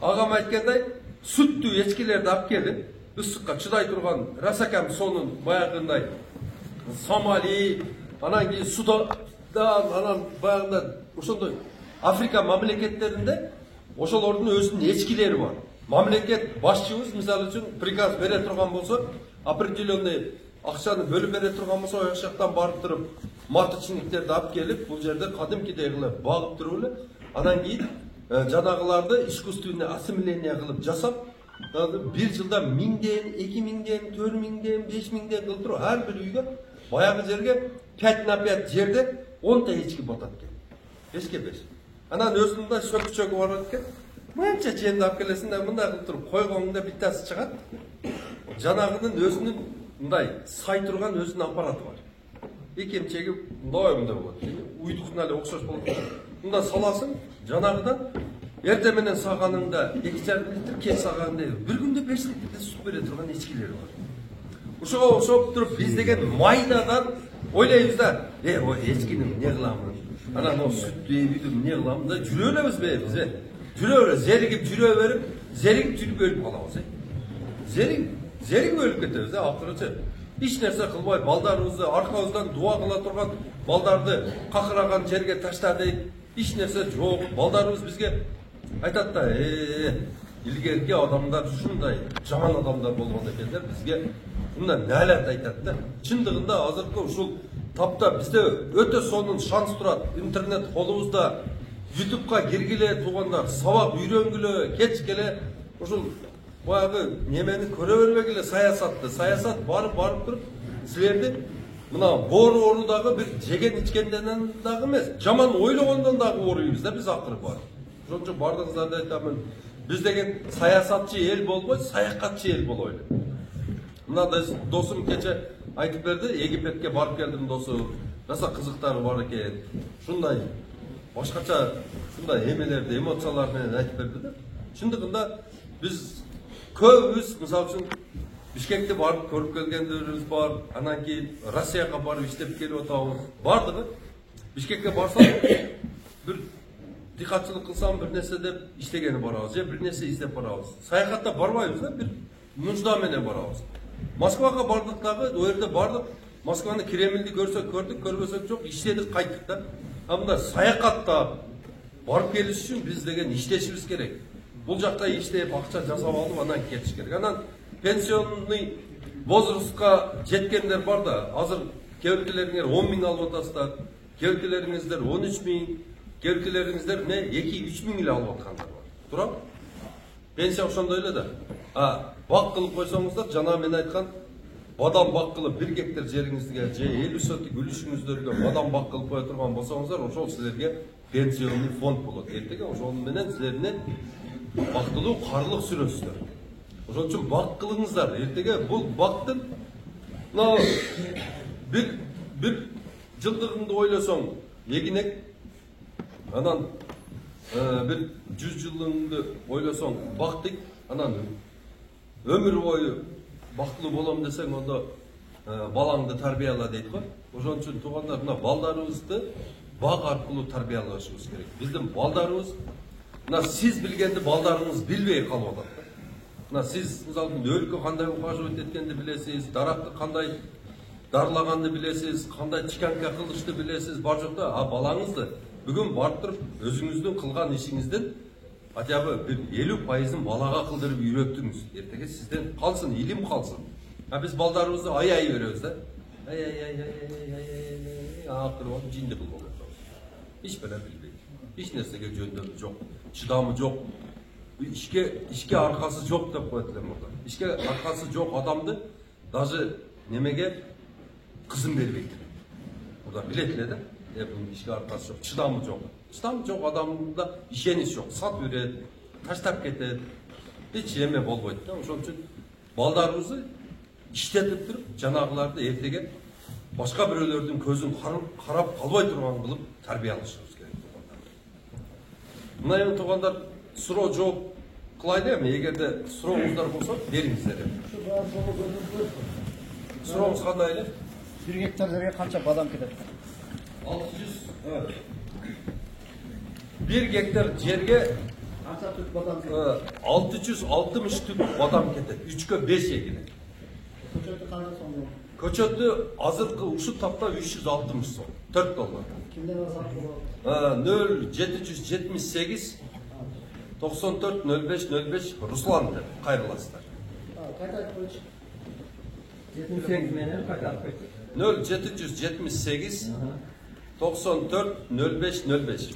ağam aytkanday süttü echkilerdi alып kelip ысыкка чыдай турган расакам сонун баягындай Somali анан кийин Судан анан баягындай ошондой Африка мамлекеттеринде ошолордун өзүнүн echкилери бар. Мамлекет башчыбыз мисалы үчүн приказ бере турган болсо, определенный акчаны бөлүп бере турган болсо, ошол жактан барып туруп маточниктерди алып келип, бул жерде кадимкидей кылып багып туруп эле анан кийин жанагыларды искусственный ассимиление кылып жасап, bir жылда 1000ден, 2000ден, 4000ден, 5000ден кылып туруп, ар бир үйгө баягы жерге 5 на 5 жерде 10 та echki батат экен. 5ке 5. Анан өзүнүн сөкчөгү бар экен. Мынча жемди алып келесиң да мындай кылып туруп койгоңда биттасы чыгат. Жанагынын өзүнүн мындай сай турган өзүнүн аппараты бар. Экемчеги мындай болот. Уйдукуна эле окшош болот. Мында саласың, жанагыдан эртең менен саганыңда 2,5 литр, кеч саганыңда бир күндө 5 литр сүт бере турган echкилер бар. Ошого окшоп туруп биз деген майдадан ойлойбуз да, ой echкини эмне кыламын? Анан о сүттү эбиди эмне кыламын да жүрө элебиз биз. Жүрө эле, зеригип жүрө берип, зеригип жүрүп өлүп калабыз. Зериг өлүп кетебиз, акырынча. Hiç nerse kılmay, baldarımızı arkamızdan dua kıla turgan baldardı kakıragan жерге таштадык. Hiç nerse yok. Baldarımız bizge aytat da, ilgerki adamlar şunday жаман adamlar болгон экендер bizge bundan нәлет айтат да. Чындыгында азыркы ушул тапта bizde өтө сонун шанс турат. Интернет колубузда, YouTube'га киргиле тугандар, сабак үйрөнгүлө, кечкеле ушул баягы немени көрө бербегиле саясатты. Саясат барып туруп силерди мына бору дагы бир жеген ичкенден дагы эмес, жаман ойлогондон дагы ооруйбуз да биз акыры бар. Ошон үчүн бардыгыңыздарды айтамын. Биз деген саясатчы эл болбой, саякатчы эл болойлу. Мына досум кече айтып берди, Египетке барып келдим досу. Жаса кызыктары бар экен. Шундай башкача шундай эмелерди, эмоциялар менен айтып берди да. Чындыгында биз көбүбүз мисалы үчүн Бишкекте барып көрүп келгендерибиз бар, анан кийин Россияга барып иштеп келип атабыз. Бардыгы Бишкекке барсам бир дикатчылык кылсам бир нерсе деп иштегени барабыз, же бир нерсе издеп барабыз. Саякатта барбайбыз да, бир нужда менен барабыз. Москвага бардык дагы, о жерде бардык. Москваны Кремльди көрсөк көрдүк, көрбөсөк жок, иштедик, кайттык да. Мында саякатта барып келиш үчүн биз деген иштешибиз керек. Бул жакта иштеп, акча жасап алып, анан кетиш керек. Анан пенсионный возрастка жеткендер бар да, азыр кебелкелериңер 10.000 алып атасыздар, кебелкелериңиздер 13.000, кебелкелериңиздер 2-3 эле алып аткандар бар. Туурабы? Пенсия ошондой эле да. Бак кылып койсоңуздар, жана мен айткан бадам баккылы 1 гектар жериңизге же 50 сотик үлүшүңүздөргө бадам баккылы кое турган болсоңуздар, ошол силерге пенсионный фонд болот. Эртеге ошол менен силердин бактылуу карлык сүрөсүздөр. Ошон үчүн бак кылыңыздар. Эртеге бул бактын мына бир жылдыгыңды ойлосоң эгинек, анан bir 100 жылыңды ойлосоң бактык, анан өмүр бою бактылуу болом десең, онда балаңды тарбияла дейт го. Ошон үчүн туугандар, мына балдарыбызды бак аркылуу тарбиялашыбыз керек. Биздин балдарыбыз, мына сиз билгенди балдарыңыз билбей калып атат. Мына сиз мисалы өлкө кандай ухаживать эткенди билесиз, даракты кандай дарлаганды билесиз, кандай чиканка кылышты билесиз, бар жокта, а балаңызды бүгүн барып туруп өзүңүздүн кылган ишиңиздин хотя бы bir 50%'ын балага кылдырып үйрөттүңүз. Эртеге сизден калсын, илим калсын. А биз балдарыбызды ай беребиз да. Акыры жинди кылып алат. Эч бере билбейт. Эч нерсеге жөндөмү жок, чыдамы жок. Ишке аркасы жок деп коет элем мурда. Ишке аркасы жок адамды даже немеге кызым бербейт. Мурда билет эле да. Bunun işe arkası yok, çıdamı yok. Çıdamı yok adamda işeniş yok. Sat üret, taştap getir. Hiç yeme bol boyut. Onun için baldarımızı işletip durup canağılarda ertege başka bireylerden közün karap kalbay durman kılıp terbiyalaşırız gerek. Buna yani toğanlar suro job kılay değil mi? Eğer de suroğuzlar olsa veringizler. Suroğuz kandaylı? 1 gektar жерге канча бадам кетет? 600, evet. 1 gektar жерге 660 tüp badam ketet. 3'e 5 egine. Көчөтү канча сом? Көчөтү азыркы ушул тапта 360 сом. 4 доллар. Кимден алсак болот? 0778 94 05 05 Руслан деп кайрыласыздар. Кайта айтып койчу. 78 менен кайта айтып койчу. 0778 94 05 05.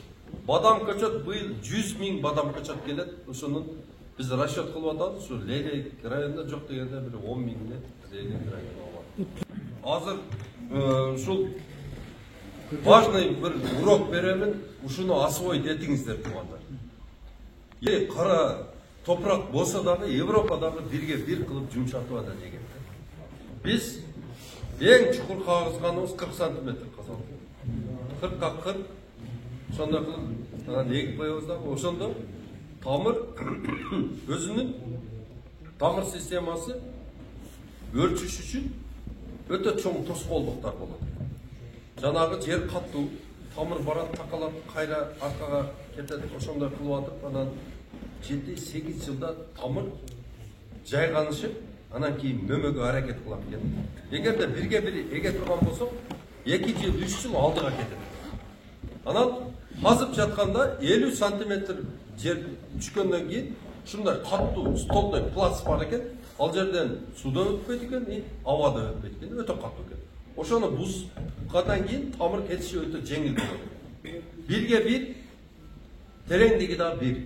Badam köçöt bıyıl 100 bin badam köçöt gelet. Uşunun biz расчет kılıp atadız. Şu Leylek rayonunda çok degende bir 10 binle Leylek rayonu var. Hazır şu важный bir urok beremin uşunu asvoy dedingizler tuğanlar. Kara toprak bolsa da Evropa'dagı birge bir kılıp jumşatıp atar degen. Biz en çukur kağızganımız 40 santimetre kazandık. 40'a 40 sonda kılıp egip koyabız da ошондо tamır özünün tamır sisteması ölçüş üçün öte çoğun toskolduklar bolot. Janagı jer kattуу tamır barat takalat kayra arkaga ketet ошондой kılıp atıp anан 7-8 жылда tamır жайганышып анан кийин мөмөгө аракет кылам экен. Эгерде бирге бир эге турган болсок 2 жыл 3 жыл алдыга кетет. Анан казып жатканда 50 сантиметр жер түшкөндөн кийин ушундай каттуу столдой плац бар экен. Ал жерден суда өтпөйт экен, абада өтпөйт экен, өтө каттуу экен. Ошону бузгадан кийин тамыр кетиши өтө жеңил болот. Бирге бир тереңдиги да бир.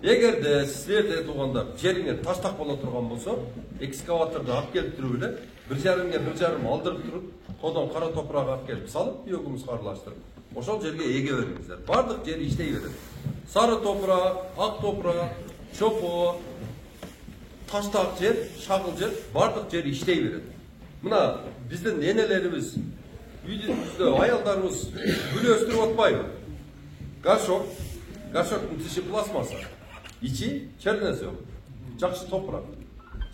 Эгерде силерде туугандар жериңер таштак боло турган болсо, экскаваторду алып келип туруп эле 1,5 алдырып туруп, тодон кара топурак алып келип салып, биогумузга аралаштырып, ошол жерге эге бериңиздер. Бардык жери иштей берет. Сары топурак, ак топурак, чопо, таштак жер, шагыл жер, бардык жери иштей берет. Мына биздин энелерибиз, үйдө аялдарыбыз гүл өстүрүп атпайбы? Горшоктун тиши пластмасса. İçi çernesi yok. Жақсы toprak.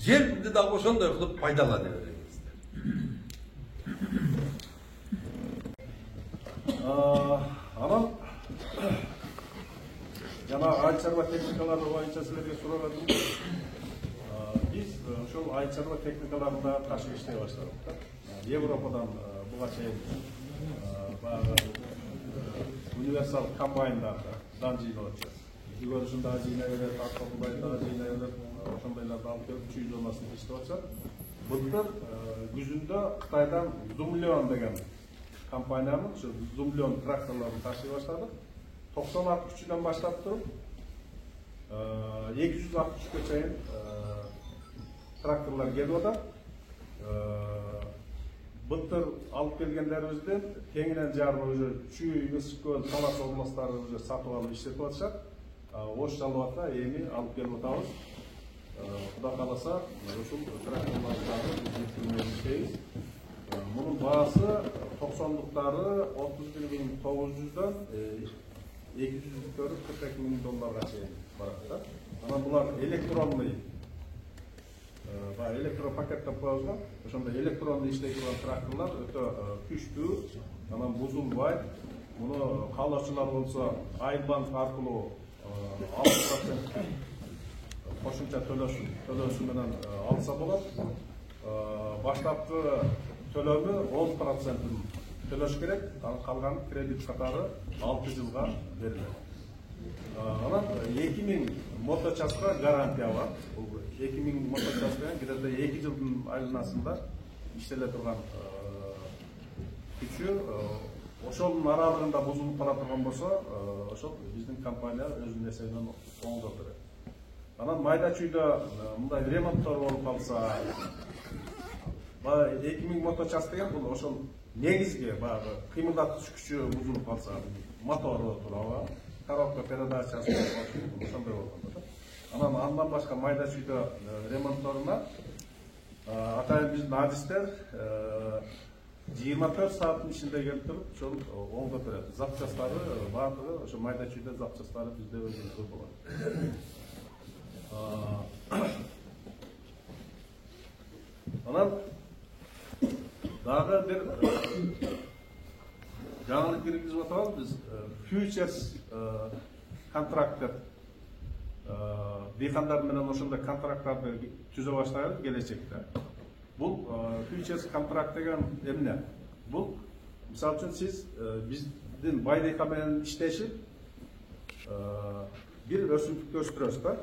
Жерді дагы ошондой кылып пайдалана бериңиздер. Анан жана айыл чарба техникалары боюнча силерге сураладым. Биз ошол айыл чарба техникаларында ташып иштей баштадык да. Европадан буга чейин баягы универсал комбайндардан жыйналып Yuvarışında hazineler, Akbabay'da hazineler, ошондойлорду алып келип 300 жоласын иштеп атышат. Былтыр күзүндө Кытайдан Зумлион деген компаниянын ушу Зумлион тракторлорун ташый баштадык. 90-63'den баштап туруп 263'ке чейин тракторлор келип атат. былтыр алып келгендерибизден теңинен жарым уже Чүй, Ысык-Көл, Талас областары уже сатып алып иштетип атышат. Ош Жалбатка эми алып келип атабыз. Кудай кааласа, ушул тракторларды биз иштейбиз. Мунун баасы 90-дуктары 31.900'dan 200'lükleri $42.000'a чейин барат. Анан булар электронный электропакеттен коюлган. Ошондо электронный иштей турган тракторлар өтө күчтүү, анан бузулбайт. Муну каалоочулар болсо Айбанк аркылуу 6% кошумча төлөөсү менен алса болот. Баштапкы төлөмү 10%-ын төлөш керек, калган кредит катары 6 жылга берилет. Анан 2000 моточаска гарантия бар. 2000 моточаска где-то 2 жылдын айланасында иштеле турган күчү, ошонун аралыгында бузулуп бара турган болсо, ошол биздин компания өзүнүн эсебинен оңдоп берет. Анан майда чүйдө мындай ремонттор болуп калса, 2000 моточас деген бул ошол негизги баягы кыймылдаткыч күчү бузулуп калса, мотору туурабы, коробка передачасы ошондой болгон. Анан андан башка майда чүйдө ремонтторуна атайын биздин адистер 24 сааттын ичинде келип туруп, ошол оңдоп берет. Запчастары баардыгы ошо майда чүйдө запчастары бизде өзүбүздө болот. Анан дагы бир жаңылык киргизип атабыз биз futures контракт деп дыйкандар менен ошондой контракттарды түзө баштайбыз келечекте. Бул futures контракт деген эмне? Бул мисалы үчүн сиз биздин бай дыйкан менен иштешип бир өсүмдүктү өстүрөсүз да.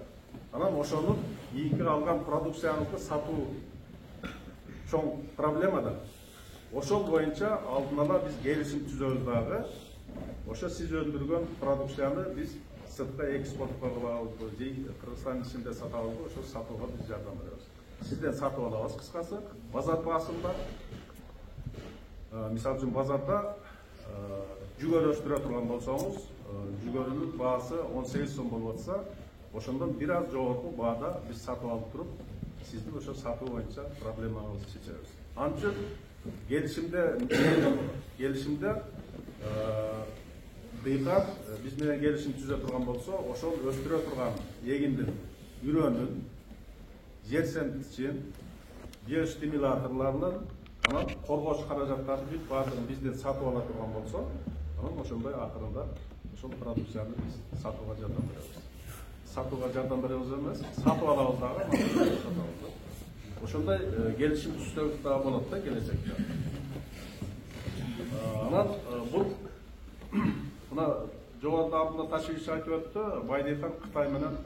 Анан ошонун ийинки алган продукцияңызды сатуу чоң проблема да. Ошол боюнча алдын ала биз келишим түзөбүз дагы. Ошо сиз өндүргөн продукцияны биз сыртка экспортко кылабызбы, же Кыргызстандын ичинде сатабызбы, ошо сатууга биз жардам беребиз. Сизден сатып алабыз кыскасы, базар баасында. Мисалы үчүн базарда жүгөр өстүрө турган болсоңуз, жүгөрүнүн баасы 18 сом болуп атса, ошондон бир аз жогорку баада биз сатып алып туруп, сиздин ошо сатуу боюнча проблемаңызды чечебиз. Анын үчүн келишимде дыйкан биз менен келишим түзө турган болсо, ошол өстүрө турган эгиндин үрөнүн, жер семтичин, биостимуляторлорунун, анан коргош каражаттарын бүт баардыгын бизден сатып ала турган болсо, анан ошондой акырында ошол продукцияны биз сатууга жардам беребиз. Сатууга жардам беребиз эмес, сатып алабыз дагы. Ошондой келишим түзсөк дагы болот да келечекте. Анан бул мына жогоруда алдында ташкентчи айтып өттү, Байдыхан Кытай менен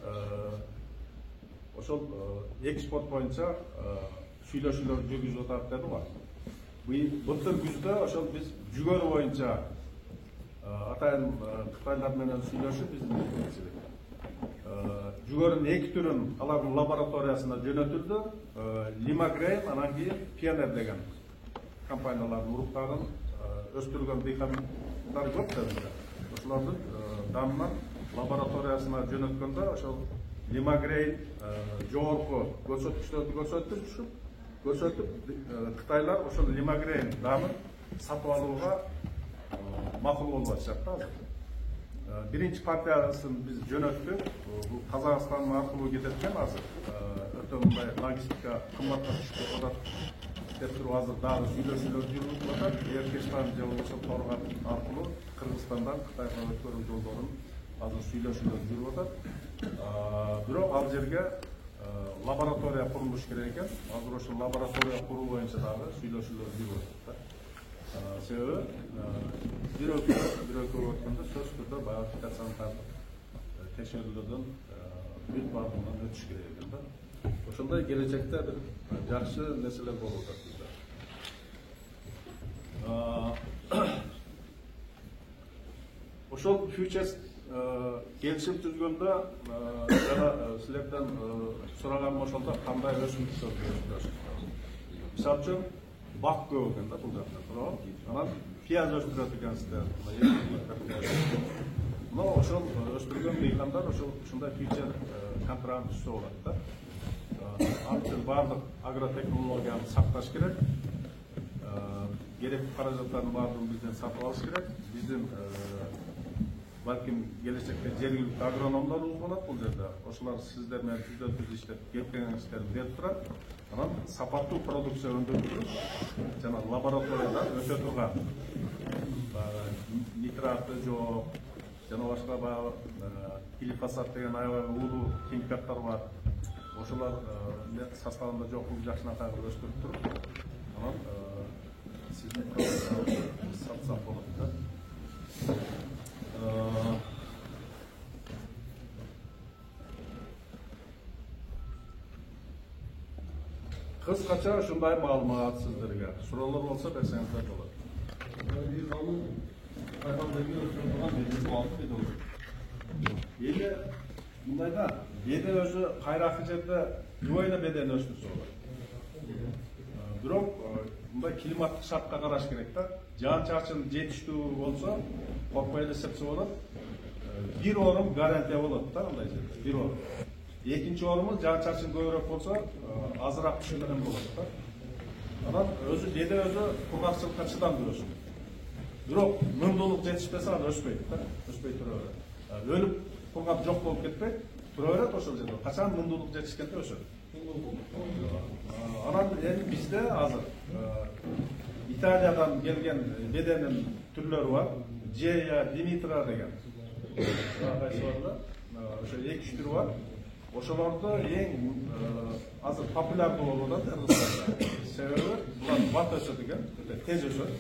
ошол экспорт боюнча сүйлөшүүлөр жүргүзүп атат деди го. Былтыр күздө ошол биз жүгөр боюнча атайын Кытайлар менен сүйлөшүп биздин жүгөрүн 2 түрүн алардын лабораториясына жөнөтүлдү. Limagrein, анан кийин Pioneer деген компаниялардын уруктарын өстүргөн дыйкандар көп да. Ошолордун данынан лабораториясына жөнөткөндө ошол Limagrein жогорку көрсөткүчтөрдү көрсөтүп, Кытайлар ошол Limagrein данын сатып алууга макул болуп атышат да. Birinci partiyasını biz yönöttük. Bu Kazakistan'ın arkalığı giderken hazır. Ötümünde logistika kımmatla düştü. O da tepkir hazır daha süylöşülür yürüyüp bakar. Erkestan cevabısı torgan arkalığı Kırgızistan'dan Kıtay'a ötürüm yolların hazır süylöşülür yürüyüp bakar. Biro Aljer'e laboratoriya kuruluş gereken. Hazır o laboratoriya kurulu boyunca daha süylöşülür yürüyüp bakar. Sebebi bir öykü ortamında söz türde bayağı fikasyonlardı. Teşekkürlerden bir bağımdan ötüş gereğinde. Oşunda gelecekte bir yaxşı mesele olacak bizde. Oşol futures gelişim tüzgünde sizlerden soragan oşolda qanday ösümlük söylüyorsunuz. Misal üçün бак көп екен да бұл жақта. Анан пияз өстүрөт экенсиздер. Мына ошол өстүргөн дыйкандар ушундай фьючер контракт түзүп алат да. Ал үчүн баардык агротехнологияны сакташ керек. Керек каражаттардын баардыгын бизден сатып алыш керек. Биздин балким келечекте жергиликтүү агрономдорубуз болот бул жерде. Ошолар сиздер менен түздө-түз иштеп кеткениңиздерди берип турат. Анан сапаттуу продукция өндүрүп, жана лабораторияда өтө турган нитраты жок, жана башка баягы глифосат деген аябай улуу химикаттар бар. Ошолар составында жок кылып жакшынакай кылып өстүрүп туруп, анан сиздин продукцияңызды сатсак болот да. Кыскача ушундай маалымат сиздерге. Суроолор болсо берсеңиздер болот. Эли мындайда беде өзү кайракы жерде любойна бедени өстүрсө болот. Бирок мындай климаттык шартка караш керек да. Жаан чачын жетиштүү болсо, коркпой эле сепсе болот. Бир орун гарантия болот да андай жерде. Бир орун. Экинчи орунумуз жаан чачын көбүрөөк болсо, азыраак түшүнгөн болот да. Анан өзү беде өзү кургакчылыкка чыдамдуу өсүм. Бирок мындуулук жетишпесе ал өспөйт да, өспөй тура берет. Өлүп кургап жок болуп кетпейт, тура берет ошол жерде. Качан мындуулук жетишкенде өсөт. Анан эми бизде азыр Италиядан келген беденин түрлөрү бар. Джея, Димитра деген. Кайсы бар да? Ошо 2-3 түрү бар. Ошолорду эң азыр популярдуу болуп атат Кыргызстанда. Себеби булар бат өсөт экен, тез өсөт.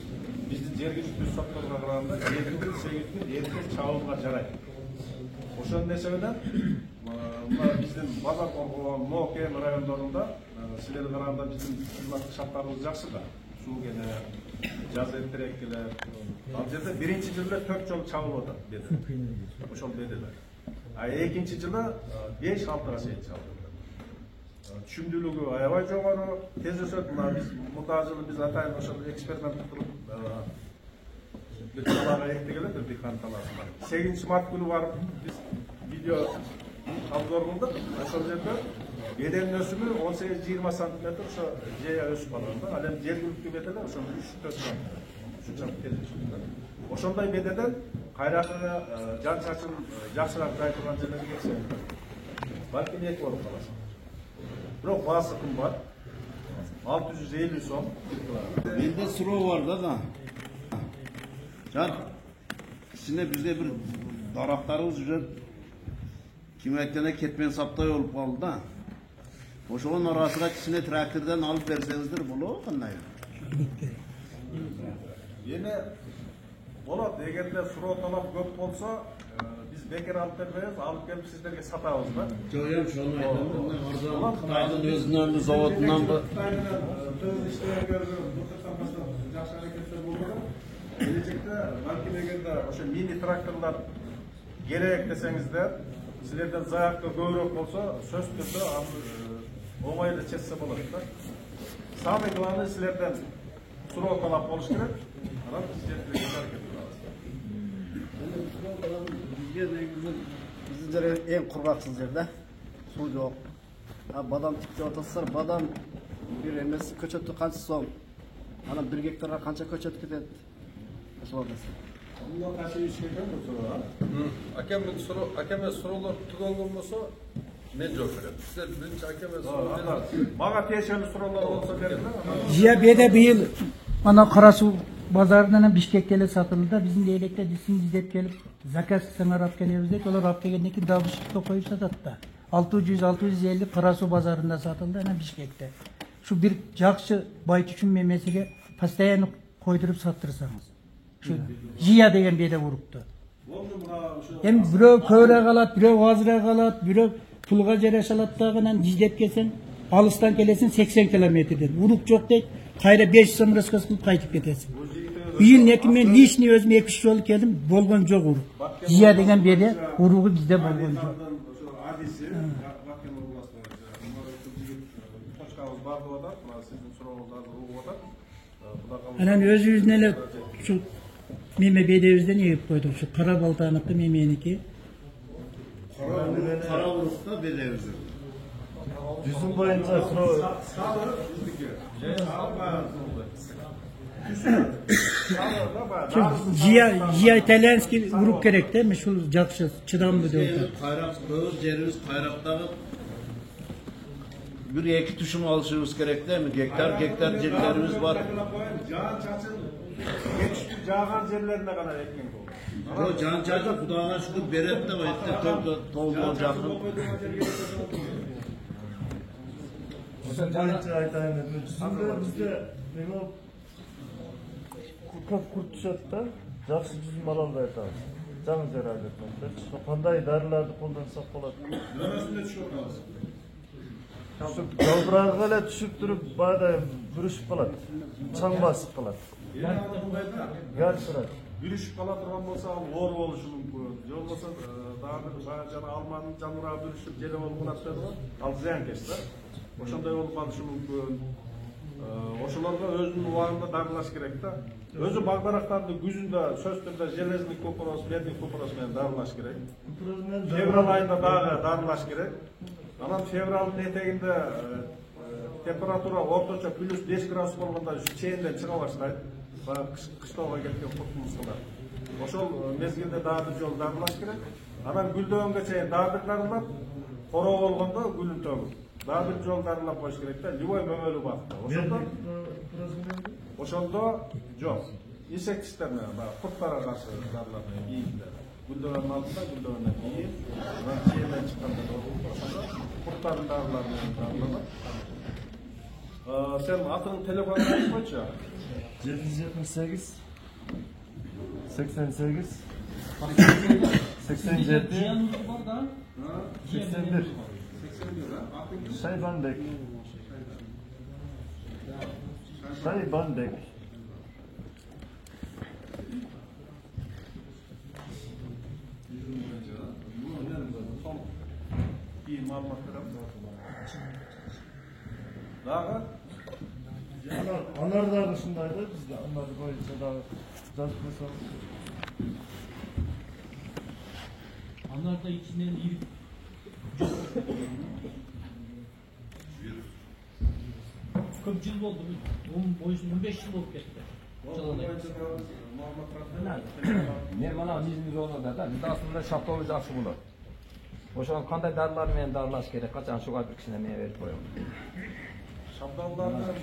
Биздин жергиликтүү сортторго караганда 7 күн, 8 күн эрте чабууга жарайт. Ошонун эсебинен мына биздин базар коргоо, Нокен райондорунда силерге караганда биздин климаттык шарттарыбыз жакшы да. Суу келе, жаз эртерээк келет. Ал жерде биринчи жылы 4 жолу чабылып атат беде. Ошол беделер. А экинчи жылы 5-6 чейин чабылып атат. Түшүмдүүлүгү аябай жогору, тез өсөт. Мына биз мурда жылы биз атайын ошол эксперимент кылып бир талаага эктегеле бир дыйкан талаасында. 8 март күнү барып биз видео обзор кылдык. Ошол жерде беделин өсүмү 18-20 сантиметр ошо жея өсүп калган да. Ал эми жергиликтүү беделер ошо 3-4 сантиметр. Ошондой бедеден кайракы жан чачын жакшыраак жай турган жерлерге кетсе, балким 2 болуп калат. Бирок баасы кымбат. 650 сом. Менде суроо бар да. Жан, кичине бизде бир дарактарыбыз жүрөт. Ким айтканда кетмен саптай болуп калды да. Ошонун арасына кичине трактордон алып берсеңиздер болобу кандай? Эми болот, эгерде суроо талап көп болсо, биз бекер алып бербейбиз, алып келип сиздерге сатабыз да. Жок, эми шону айтам да, арзан Кытайдын өзүнөнбү, заводунанбы? Кытайдын иштеген көргөн былтырдан баштап жакшы аракеттер болду. Келечекте балким эгерде ошо мини тракторлор керек десеңиздер, силерден заявка көбүрөөк болсо, сөз түрдө оңой эле чечсе болот да. Самый главный силерден суроо талап болуш керек. Анан биз жеткирүүгө аракет кылабыз. Биздин жер эң кургакчыл жер да. Суу жок. Бадам тиктеп атасыздар, бадам бир эмес көчөттү канча сом. Анан 1 гектарга канча көчөт кетет. Ошол нерсе. Бул кача иш экен бул суроо. Акеме суроолор түгөлгөн болсо мен жооп берем. Сиздер биринчи акеме суроо. Мага тиешелүү суроолор болсо бериңер. Жия беде быйыл ана Карасуу базарынан Бишкекке эле сатылды. Биздин электе дисин издеп келип заказ сыңарап келебиз деп, алар алып келгенден кийин дагы Бишкекке коюп сатат да. 600-650 Карасуу базарында сатылды ана Бишкекте. Şu bir жакшы байтүчүн мемесиге постоянно койдуруп саттырсаңыз. Şu жия деген беде урукту. Эми бирөө көбүрөөк алат, бирөө азыраак алат, бирөө пулга жараша алат дагынан издеп келсең, алыстан келесиң 80 километрден. Урук жок дейт, кайра 5 сом расказ кылып кайтып кетесиң. Бийил неки мен лишний өзүм 2-3 жолу келдим, болгон жок урук. Жия деген беде уругу бизде болгон жок. Anan özübüzdün ele şu meme bedebizden yegip koyduk. Şu kara baltanıkı memeniki. Kara urukta bedevizir. Yüzün boyunca Ciha İtalyanski uruk gerek değil mi? Şu jakşı çıdam bu diyordu. Kayrak, doğuz yerimiz kayraktағы Bir iki tuşum alışımız gerek değil mi? Gektar yerlerimiz var. Жан чачын жетиштүү жааган жерлерине гана эккен бул. o can çarşı Kudağına şükür beret de var. Толуğa жақын. boyunca aytayın dedim. Жүзінде bizde neme kurt düşedi da жақсы жүзім ала албай атабыз. Жаңы жер айтмакчы. Кандай дарыларды колдонсак болот? Нөмөсүндө түшүп каласыз. Жалбырагы эле түшүп туруп баягы бүрүшүп калат. Чаң басып калат. Гәрсират. Бүрүшүп кала турган болсо ал оор болушу мүмкүн. Же болбосо дагы баягы жана алманын жаныбырагы бүрүшүп желе болуп калат го. Ал зыянкеч да. Ошондой болуп калышы мүмкүн. Ошолорго өзүнүн убагында дарылаш керек да. Өзү багдарактарды күзүндө сөз түрдө железный купорос, медный купорос менен дарылаш керек. Февраль айында дагы дарылаш керек. Анан февралдын этегинде температура орточо плюс 5 градус болгондо чейинден чыга баштайт. Кыштоого кеткен курт-мускулдар. Ошол мезгилде дагы бир жолу дарылаш керек. Анан гүлдөгөнгө чейин дагы бир дарылап, короо болгондо гүлүн төгүп. Дагы бир жолу дарылап коюш керек да. Любой мөмөлүү убакытта. Ошондо жок. Инсектицидер менен баягы курттарга каршы дарылап ийгилер. Gülдөөнүн алдында гүлдөгөндөн кийин анан чейинден чыкканда ошондо курттардын дарылары менен дарыланат. Сен атыңдын телефонун айтып койчу. 778 88 87 81 Şaybanbek. Şaybanbek. İyi malumat verelim. Dagı? Anar dagı ушундайда бизде anar боюнча дагы жазып койсоңуз. Anlarda içinden iyi Көп жыл болды. 15 жыл болып кетті. Мен мына бизнес орнында да biz aslında şapkalı жақсы болады. Ошоған кандай дарылар менен дарылаш керек? Качан шуга бир кичине мен берип коём. Şapdallarını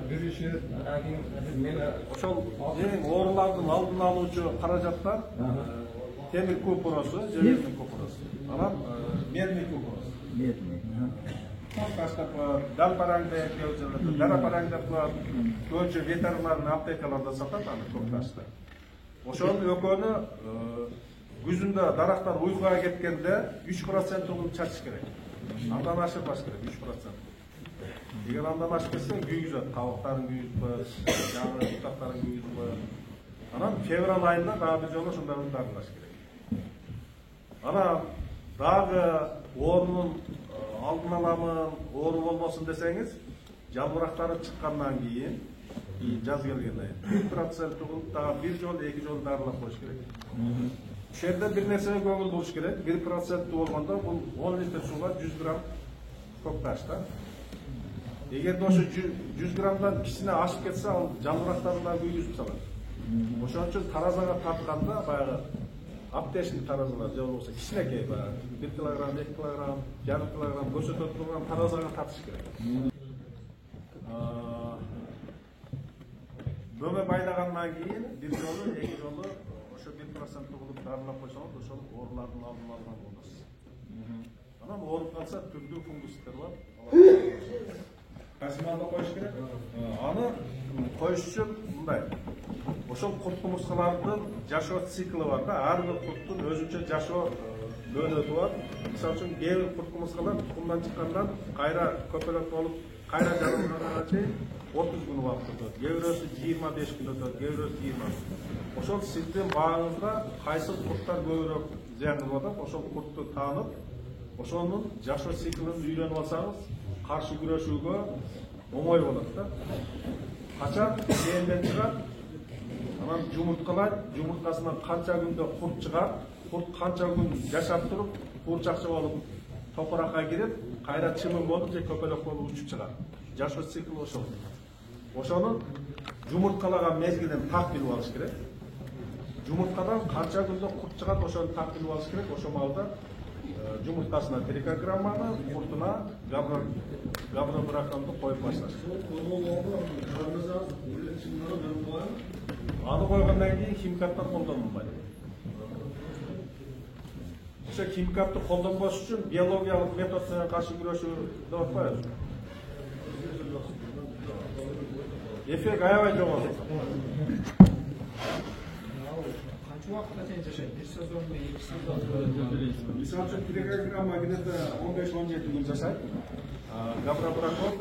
бүрүшүп, ошол эң оорулардын алдын алуучу каражаттар темир купороsu, железный купороsu. Анан медный купорос. Медный. Башка далпараңда келчелер, дарапараңда көчө ветеринарный аптекаларда сатат аны көкташта. Ошонун экөөнү күзүндө дарактар уйкуга кеткенде 3% угун чачыш керек. Андан ашырбаш керек 3%. Эгер андан ашып кетсе күйгүзөт, кабыктарын күйгүзбөт, жаңы бутактарын күйгүзбөт. Анан февраль айында дагы бир жолу ошондорду дарылаш керек. Анан дагы оорунун алдын аламын, оору болбосун десеңиз, жалбырактары чыккандан кийин жаз келгенде 1% угун дагы бир жолу, эки жолу дарылап коюш керек. Şerde bir nesine көңүл болуш керек. 1% болгондо бул 10 литр суга 100 грамм көкташта. Эгерде ошо 100 граммдан кичине ашып кетсе, ал жалбырактарды да күйгүзүп салат. Ошон үчүн таразага тартканда баягы аптечный таразалар же болбосо кичинекей баягы 1 килограмм, 2 килограмм, жарым килограмм көрсөтөт турган таразага тартыш керек. Бөмө байлагандан кийин бир жолу, эки жолу 1% угулуп дарылап койсоңуз, ошол оорулардын алдын алган болосуз. Анан ооруп калса түрдүү фунгустар бар. Касималды коюш керек. Аны коюш үчүн мындай. Ошол курт-мускулардын жашоо циклы бар да, ар бир курттун өзүнчө жашоо мөөнөтү бар. Мисалы үчүн кээ бир курт-мускулар тукумдан чыккандан кайра көпөлөк болуп, кайра жарымына чейин 30 күн убакыт өтөт. Кээ бирөөсү 25 күн өтөт, кээ бирөөсү 20. Ошол сиздин багыңызда кайсы курттар көбүрөөк зыян кылып атат, ошол куртту таанып, ошонун жашоо циклин үйрөнүп алсаңыз, каршы күрөшүүгө оңой болот да. Качан сенден чыгат, анан жумурткалайт, жумурткасынан канча күндө курт чыгат, курт канча күн жашап туруп, куурчакчы болуп топуракка кирип, кайра чымын болуп же көпөлөк болуп учуп чыгат. Жашоо цикли ошол. Ошону жумурткалаган мезгилин так билип алыш керек. Жумурткадан канча күндө курт чыгат, ошону так билип алыш керек. Ошол маалда жумурткасына трикограмманы, куртуна габробраконду коюп башташ. Аны койгондон кийин химикаттар колдонулбайт. Ошо химикатты колдонбош үчүн биологиялык метод менен каршы күрөшүү деп атпайбы? Эффект аябай жогору. Канча убакытка чейин жашайт? Бир сезонду, 2 сезон. Мисалы үчүн трикограмма где-то 15-17 күн жашайт. Габробракон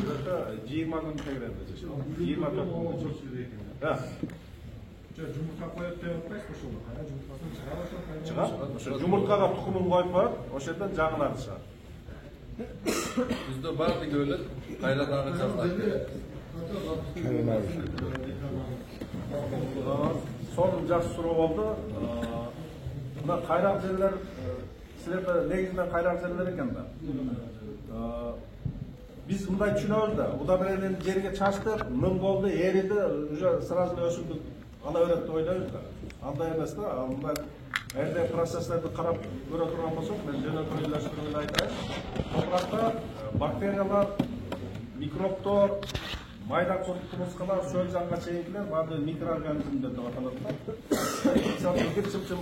где-то 20 күн тегеренде жашайт. 24 күн жашайт. Да. Жумуртка коюп деп атпайсызбы ошону? Кайра жумурткасын чыгарат? Чыгат. Ошо жумурткага тукумун коюп коет, ошол жерден жаңылар чыгат. Бизде бар деги өлөт, кайра дагы жаздайт. Сонун жакшы суроо болду. Мына кайрак жерлер силерде негизинен кайрак жерлер экен да. Биз мындай түшүнөбүз да, удобрениени жерге чачтык, мын болду, эриди, уже сразу өсүмдүк ала берет деп ойлойбуз да. Андай эмес да, мындай эрде процесстерди карап көрө турган болсок, мен жөнөкөй элестирүүнү айтайын. Топуракта бактериялар, микробтор, майда курумскалар, шөл жанга чейинкилер, баардыгы микроорганизмдер деп аталат да. Мисалы бир чымчым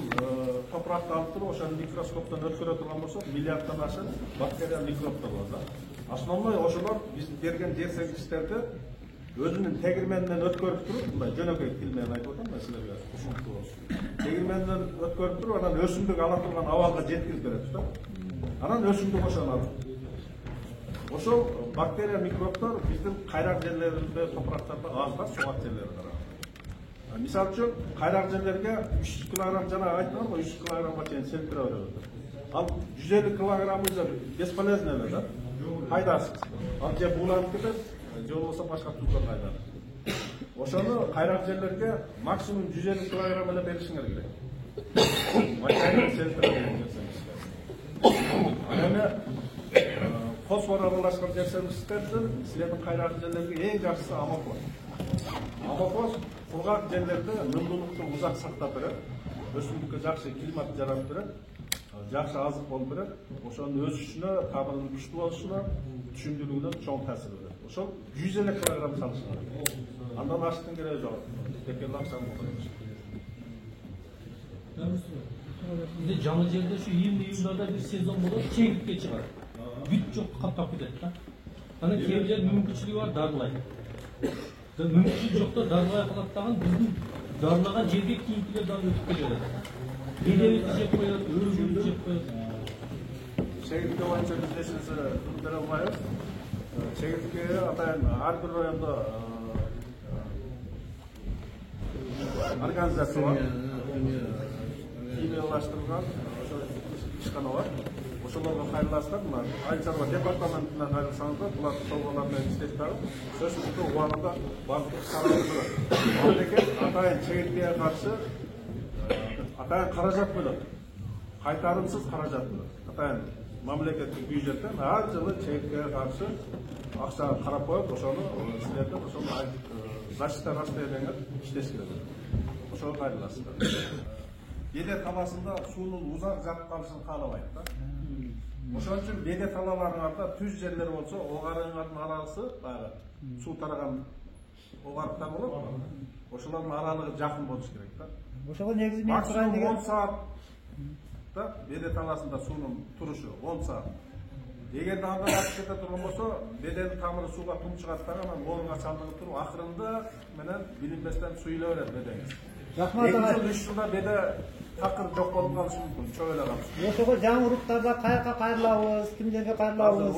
топуракты алып туруп, ошону микроскоптон өткөрө турган болсок, миллиарддан ашык бактерия, микробтор бар да. Основной ошолор биз берген жер сеңгичтерди өзүнүн тегирменинен өткөрүп туруп, мындай жөнөкөй тил менен айтып атам да силерге ушунтуу болсун. Тегирменинен өткөрүп туруп, анан өсүмдүк ала турган абалга жеткирип берет да. Анан өсүмдүк ошону алат. Ошол бактерия, микробтор биздин кайрак жерлерибизде, топурактарда аз бар, сугат жерлери бар. Мисалы үчүн кайрак жерлерге 300 кг жана айттым го, 300 кг чейин селтире берет. Ал 150 кг бесполезно эле да. Пайдасыз. Ал же буланып кетет, же болбосо башка туздар айдалат. Ошону кайрак жерлерге максимум 150 кг эле беришиңер керек. Максимум селтире берет. Анан фосфор аралашкан жерсемистердин силердин кайрак жерлерге эң жакшысы амофос. Амофос кургак жерлерде мындуулукту узак сактап берет. Өсүмдүккө жакшы климат жаратып берет. Жакшы азык болуп берет. Ошонун өсүшүнө, табынын күчтүү болушуна, түшүндүрүүнө чоң таасир берет. Ошол 150 кг салышыңар. Андан аштын кереги жок. Текел акчаны коюш. Бизде жаңы жерде ушу июнда бир сезон болот, чегитке чыгат. Бүт жок каптап кетет да. Анан кээ бир мүмкүнчүлүгү бар дарылайт. Мүмкүнчүлүгү жокто дарылай калат дагы биздин дарылаган жерге кийинкилер дагы өтүп кетет. Бедебизди жеп коет, өрүгүбүздү жеп коет. Чегитке боюнча биз эч нерсе бере албайбыз. Чегитке атайын ар бир райондо организация бар. Химиялаштырылган ошо ишкана бар. Ошолорго кайрыласыздар, мына айыл чарба департаментине кайрылсаңыздар, булар толгойлор менен иштеп барып, сөзсүздү убагында барып карап турат. Мамлекет атайын чегитке каршы атайын каражат бөлөт. Кайтарымсыз каражат бөлөт. Атайын мамлекеттик бюджеттен ар жылы чегитке каршы акча карап коюп, ошону силерден ошону защита расстояниеңер иштеш керек. Ошого кайрыласыздар. Беде таласында суунун узак жатып калышын каалабайт да. Ошон үчүн беде талаларыңарда түз жерлер болсо, огарыңардын арасы баягы суу тараган огарыктар болот. Ошолордун аралыгы жакын болуш керек да. Ошого негизи мен турайын деген 10 саат да беде таласында суунун турушу 10 саат. Эгерде андан артып кете турган болсо, беденин тамыры сууга тумчугат дагы, анан орунга чалдыгып туруп, акырында менен билинбестен суу иле берет бедеңиз. Рахмат ага. 2 жылда беде такыр жок болуп калышы мүмкүн, чөбөлө калышы. Ошого жаңы уруктарда каяка кайрылабыз, кимдерге кайрылабыз?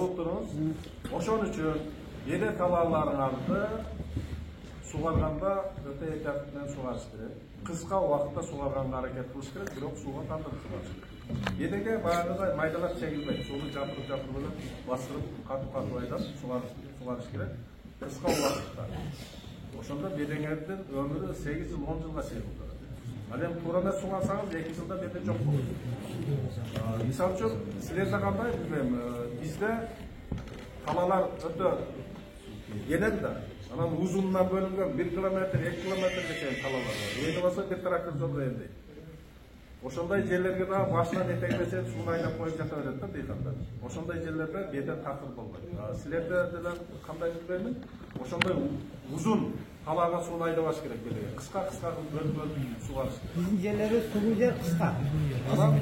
Ошон үчүн беде талааларыңарды сугарганда өтө эhtiyat менен сугарыш керек. Кыска убакытта сугарганга аракет кылыш керек, бирок сууга тандырып сугарыш керек. Едеге баягыдай майдалап чегилбейт. Сууну жапырып эле бастырып, катып айдап сугарыш керек. Кыска убакытта. Ошондо бедеңердин өмүрү 8 жыл 10 жылга чейин болот. Ал эми туура эмес сугарсаңыз 2 жылда беден жок болот. Мисалы үчүн силерде кандай билбейм, бизде талалар өтө енет да. Анан узунунан бөлүнгөн 1 километр, 2 километрге чейин талалар бар. Эни болсо бир трактор жолдо эндейт. Ошондой жерлерге дагы башынан этегилесе сууну айдап коюп жата берет да бейкандар. Ошондой жерлерде беден такыр болбойт. Силерде деле кандай билбеймин? Ошондой узун талаага сууну айдабаш керек беле. Кыска бөлүп сугарыш. Биздин жерлерибиз сулуу жер кыска. Анан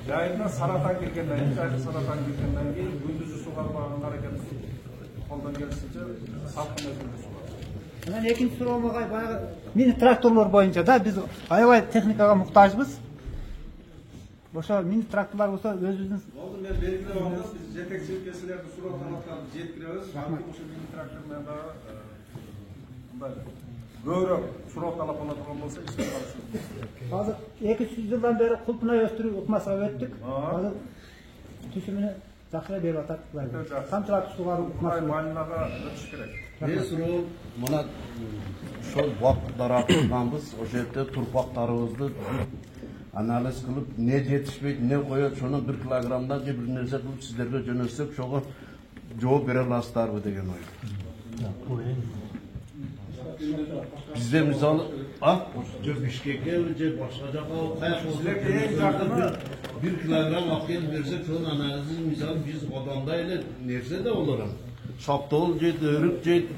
жайында саратан киргенден кийин күндүзү сугарбаган аракет колдон келишинче салкын мезгилде сугарыш. Анан экинчи суроомго баягы мини тракторлор боюнча да биз аябай техникага муктажбыз. Ошо мини тракторлор болсо өзүбүздүн Болду, мен белгилеп алдым. Биз жетекчиликке силердин суроо талаптарды жеткиребиз. Балким ошо мини трактор менен дагы мындай көбүрөөк суроо талап боло турган болсо ишке карашыбыз. Азыр 200 жылдан бeri кулпунай өстүрүү ыкмасына өттүк. Азыр түсүмүнү жакшыраак берип атат. Камчылатып сугаруу ыкмасы малинага өтүш керек. Мен суроо мына ошол убакыттар акырганбыз, ошол жерде турпактарыбызды анализ кылып, не жетишпейт, не коет, ошону 1 килограммдан же бир нерсе кылып сиздерге жөнөтсөк, ошого жооп бере аласыздарбы деген ой. Бизде мисалы, же Бишкекке же башка жака каяк 1 килограмм акел берсек, сонун анализин мисалы биз адамда эле нерсе да болор. Шаптоол жейт, өрүк жейт,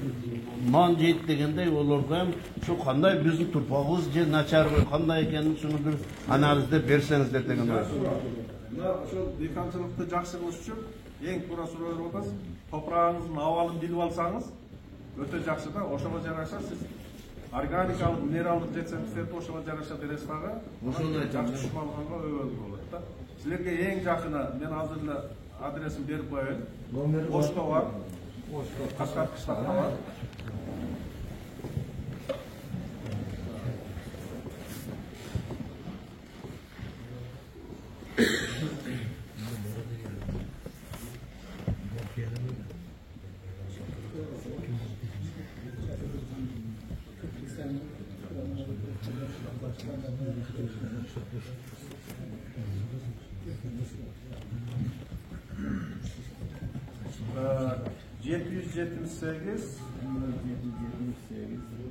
нан жейт дегендей олорго эми ушу кандай биздин турпагыбыз же начарбы кандай экенин шуну бир анализдеп берсеңиздер деген ой. Мына ошол дыйканчылыкты жакшы кылыш үчүн эң туура суроо берип атасыз. Топурагыңыздын абалын билип алсаңыз өтө жакшы да, ошого жараша сиз органикалык, минералдык жетишсеңиздерди ошого жараша бересиз дагы. Ошондой жакшы түшүп алганга өбөлгө болот да. Силерге эң жакыны мен азыр эле адресин берип коеюн. Почта бар. Кашкар кыштакта бар. %778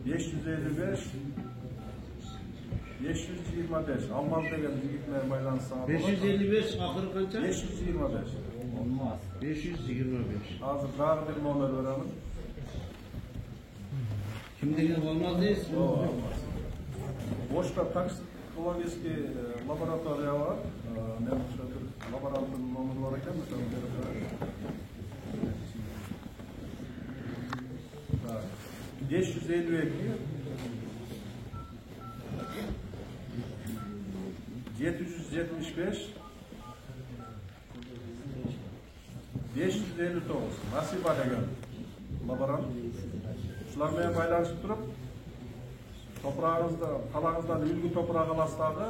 555 525 Almaz деген жигитмен байланысаңыз 555 акыры канча? 525. Olmaz. 525. Азыр дагы бир номер беремин. Kim деген olmaz дейсиз? Бошка токсикологический лаборатория бар. Мен ошо бир лаборанттын номери бар экен, ошону берип берем. 552 775 559 Nasiba деген лаборант. Ушулар менен байланышып туруп, топурагыңызды, калаңыздан үлгү топурак аласыз дагы.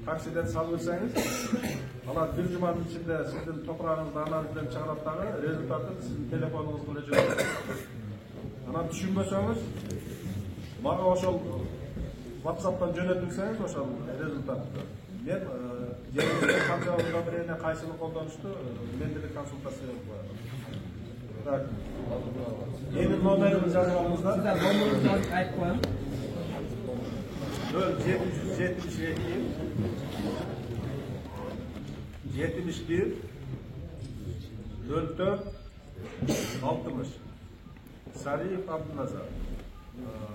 Таксиден салып берсеңиз, алар бир жуманын ичинде сиздин топурагыңызды анализден чыгарат дагы, результатын сиздин телефонуңузга эле жөнөтөт. Анан түшүнбөсөңүз, мага ошол WhatsApp'tan жөнөтүлсеңиз ошол результатты. Мен жерибизде канча удобрение кайсыны колдонушту, мен деле консультация берип коем. Так. Менин номеримди жазып алыңыздар. Номеріңізді айтып коем. 0772 71 44 60 Сариев Абдуназар.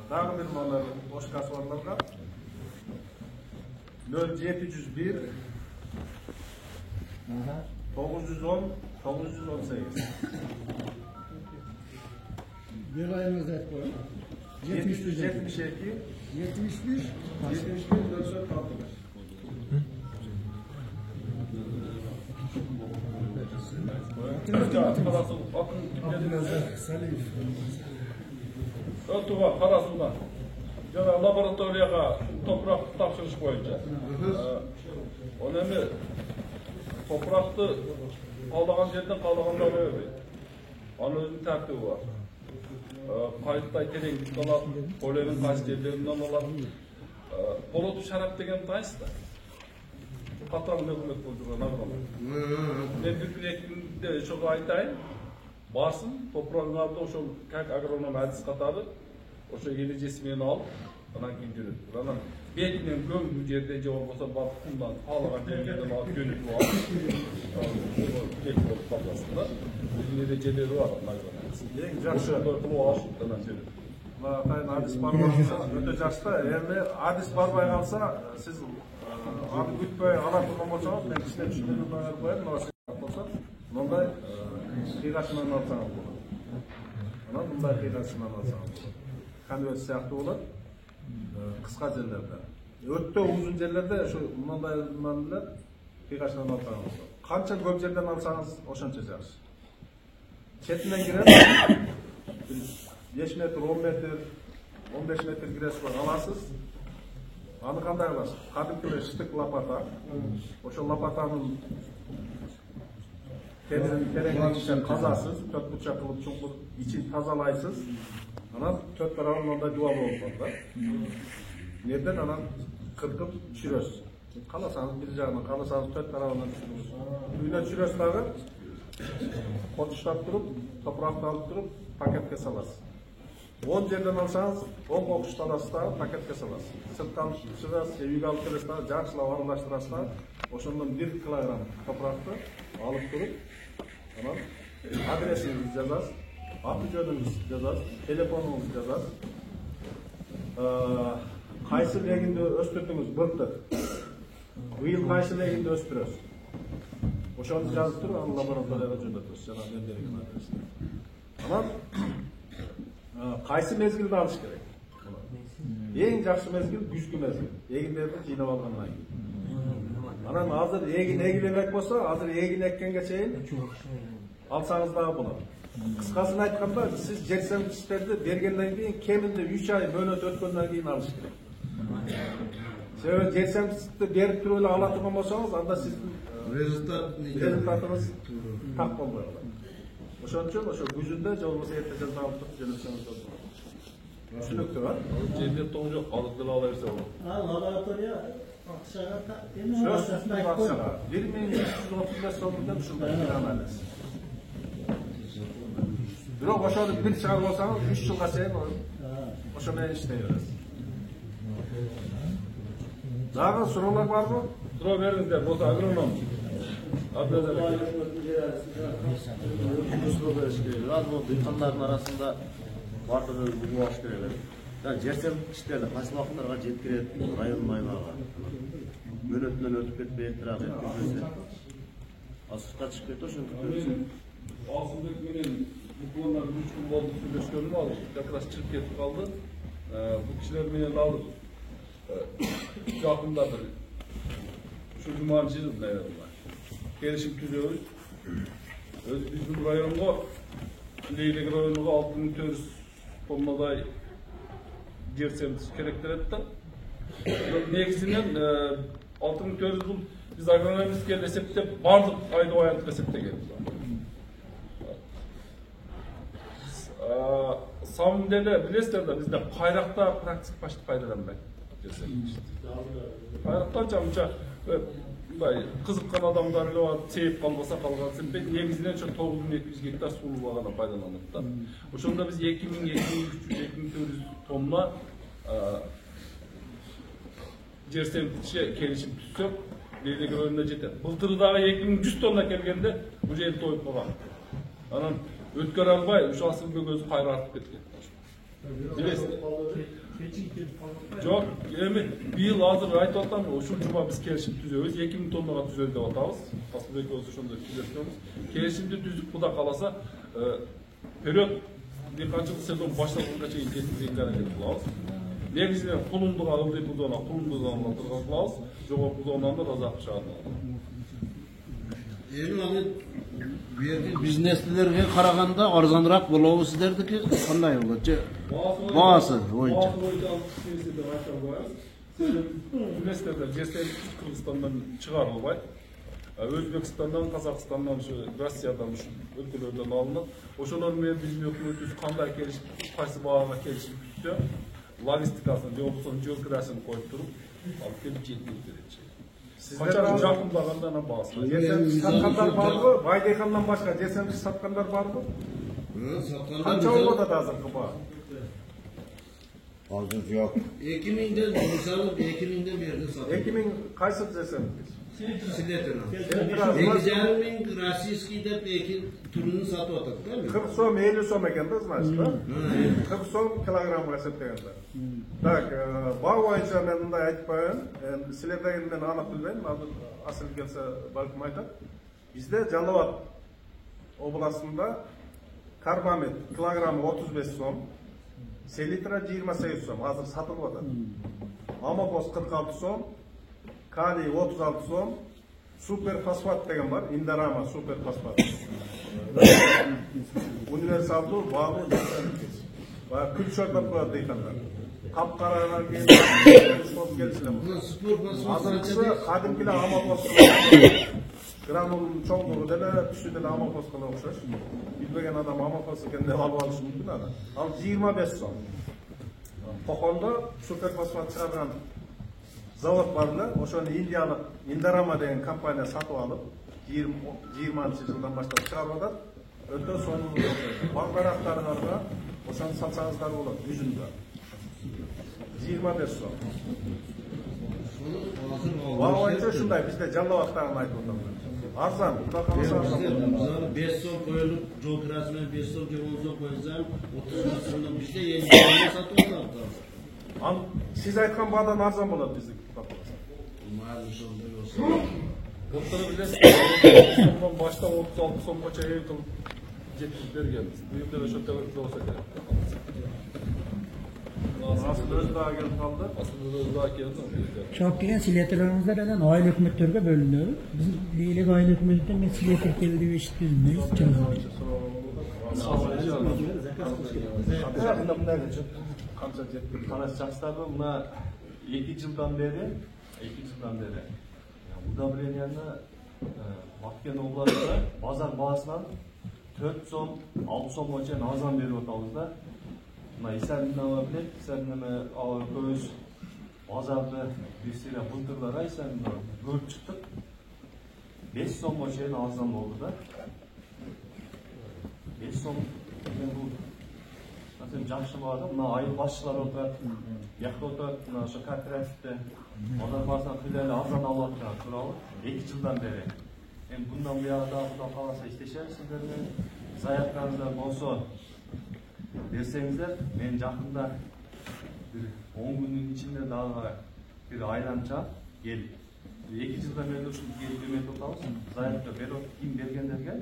Дагы бир номер бош касыбаларга 0701 910 918. Bir ayımızda et koyalım. 72 71 460. Ötüva, karasında. Jana laboratoriyaga toprak tapşırış boyunca. Önemli topraktı kaldığan yerden kaldığan da böyle. Onun özünün tertibi var. Kayıtтай tereң tutalap, polenin qaysi yerlerinden olap, polotu şarap degen qaysı da? Katran dökümek bolduran agronnom. Ben bir bilekinde çok aytayın. Barsın, toprağın aldı, oşo kak agronom adis katarı, oşo erecesi meni alıp, anan keyin jönөtүп. Anan betinen gömgü jerde же болбосо балкундан каалаган жерден алып жөнөтүп алып, кек болуп каласың да. Өзүнүн эрежелери бар агроном. Ең жақсы кылып алып, анан жөнөтүп. Қайын адис барбай қалса, өте жақсы. Енді адис барбай қалса, сіз аны күтпей ала тұрған болсаңыз, мен кішкене түсіндіріп қояйын, мына сен болса, мындай қиғашынан алсаңыз болады. Мындай қиғашынан алсаңыз болады. Конверт сияқты болады, қысқа жерлерде. Өтте ұзын жерлерде мындай қиғашынан алсаңыз болады. Қанша көп жерден алсаңыз, ошанша жақсы. Çetinden girer, 5 metre, 10 metre, 15 metre giresi var, alasız. Anı kanday alasız. Kadınkiler şıtık lapata. Oşo lapatanın terengin içine kazasız, 4 bıçak kılıp çukur, içi tazalaysız. Anan 4 tarafın onda dualı olmadılar. Nereden anan kırkıp çüröz. Kalasanız bir canına, kalasanız 4 tarafından çüröz. Üyüne çüröz dağı, Koçuşlap durup, toprakta alıp durup, paketke salasın. 10 yerden alsanız, 10 kokuşta alasın da paketke salasın. Sırttan çıkırız, eviga alıp kiresiz da, jarçıla varılaştırasın da, oşundan 1 kilogram toprakta alıp durup, tamam. Adresinizi yazarız, atı jönünüzü yazarız, telefonunuzu yazarız. Qaysı leginde östürdünüz, bırtık. Bu yıl qaysı leginde östürüyoruz. Oşanı yazıp durur, anı laboratoriyada jönötürüz, jana menderigen adresine. Ama qaysı mezgilde alış gerek. Eң жақсы mezgil, күзгі mezgil. Egindерді жинап алғаннан кейін. Анан азыр егин егилебек болса, азыр егин эккенге чейин алсаңыз дагы болот. Кыскасын айтканда, сиз жер сенбитиштерди бергенден кийин кеминде 3 ай мөөнөт өткөндөн кийин алыш керек. Себеби жер сенбитишти берип туруп эле ала турган болсоңуз, анда сиздин результатыңыз так болбой калат. Ошон үчүн ошо күзүндө же болбосо эрте жазда алып туруп жөнөтсөңүз болот. Түшүнүктүү ба? Жерде тоң жок, алып деле ала берсе болот. Лаборатория акчага акчага 1335 сомдон ушундай анализ. Бирок ошону бир чыгарып алсаңыз 3 жылга чейин ошо менен иштей бересиз. Дагы суроолор барбы? Суроо бериңиздер, болсо агроном. Аз болду, дыйкандардын арасында бардыгы бугуп алыш керек эле. Жер сенбитиштерди кайсы убактарга жеткирет, райондун аймагына. Мөөнөтүнөн өтүп кетпейт, бирок жеткирбесе. Асыкка чыгып кетти, ошентип көрсөң. Асылбек менен буквально 3 күн болду сүйлөшкөнүм ал, как раз чыгып кетип калды. Бул кишилер менен алып жакында бир ушу жуманын жыйылды, наверное. Келишим түзөбүз. Биздин районго, Лейлек районуга 6400 тоннадай жер сенбитиш керектелет да. Негизинен 6400 бул биз агрономистке эсептеп, бардык айды аянтып эсептегенбиз. Самым деле билесиздер да, бизде кайракта практик почти пайдаланбайт. Кайракта жамча кызыккан адамдар эле бар, сейип калбаса калгансын. Негизинен ошо 9200 гектар сулуу гана пайдаланат да. Ошондо биз 2300-2400 тонна жер сенбитишке келишим түзсөк, Лейлек районуна жетет. Былтыр дагы 2100 тонна келгенде бул жер тоюп калган. Анан өткөрө албай, ушу Асылбек өзү кайра артып кеткен. Билесиз. Жок, эми быйыл азыр айтып атам, ушул жума биз келишим түзөбүз, 2000 тоннага түзөлү деп атабыз. Асылбек өзү ошондой түзөтөбүз. Келишимди түзүп куда каласа, период дыйканчылык сезон башталганга чейин жеткизүүгө аракет кылабыз. Негизинен кулумдуга ылдый зона, кулумдуган кылабыз, жогорку зонаны таза акча алабыз. Эми аны Biznesçilerге қарағанда арзанырақ болуы сіздердікі қандай болады? Бағасы бойынша. Білесіздер, жер Қырғызстандан шығарылбайды. Өзбекстандан, Қазақстандан, Россиядан өлкелерден алынып, ошолармен биздин өкмөтүбүз кандай келишип, кайсы баага келишип бүтсө, логистикасын, же болбосо жол кирасын коюп туруп, алып келип жеткирип берет. Качан жакындаганда анан баасы. Жерсемчи саткандар барбы? Байдайхандан башка жерсемчи саткандар барбы? Канча болот азыркы баа? Azır yok. 2000'den misal 2000'den beri satıyor. 2000 kaysı жерсемчи? Siletron. 2000 Российский деп ekin türünü satып атат, değil mi? 40 сом, 50 сом экен да, значит, да? 40 сом килограммга эсептегенде. Так, баа боюнча мен мындай айтып коеюн. Силерден мен анық билбейм, азыр асыл келсе балким айтат. Бизде Жалал Абад областында карбамид килограммы 35 сом, селитра 28 сом, азыр сатылып атат. Амофос 46 сом, калий 36 сом, суперфосфат деген бар, Индорама суперфосфат. Универсалдуу багы күлчөр деп коет дейкандар. Капкараган кейін келсилер. Азыркысы кадимкиле амофос граммын чоңдугу деле, түсү деле амофоска окшош. Билбеген адам амофос экенин алып алышы мүмкүн аны. Ал 25 сом. Кокондо суперфосфат чыгарган завод бар эле, ошону индиялык Индорама деген компания сатып алып, 20-жылдан баштап чыгарып атат. Өтө сонун баңдарактарыңарга ошону сатсаңыздар болот, жүзүндө. 25 сом. Баайча ушундай, бизде Жалал Абадтагын айтып атам. Арзан, куда калса арзан. 5 сом коюлуп, жол кирасы менен 5 сом же 10 сом коюлса, 30 сомдон бизде эми сатып атат. Ал сиз айткан баадан арзан болот биздики. Былтыр билесиз, сомдон баштап 36 сомго чейин жеткирип бергенбиз. Бүйүк деле ошо төлөп болсо керек. Asıl Özdağ'a gelip kaldı. Asıl Özdağ'a geldi. Çok gelen siletlerimiz eden aile hükümetlerine bölünüyor. Biz Leylek aile hükümetinden ben siletler geldiği ve işitmemiz. Kança жетті. Қарас жастарды мына 2 жылдан бері удобренияны Баткен обласында базар бағасынан 4 сом, 6 сомға чейин арзан беріп атабыз да. Мына исәбинама билет, исәбинама көз базарды бирсиле былтырдар исәбинама көрүп чыктык. 5 сомға чейин арзан болду да. 5 сом деген бул жакшы бар да. Мына айыл башчылар отурат, жакта отурат, мына ошо кооперативде базар баасынан кыйла арзан алып атат туурабы? 2 жылдан бери. Эми bundan бuyагы дагы Кудай кааласа иштешебиз сиздермен. Заявкаңыздар болсо берсеңиздер, мен жакында бир 10 күндүн ичинде дагы бир айламча келип 2 жылдан бери ушул келип эметип атабыз. Заявка берип ким бергендерге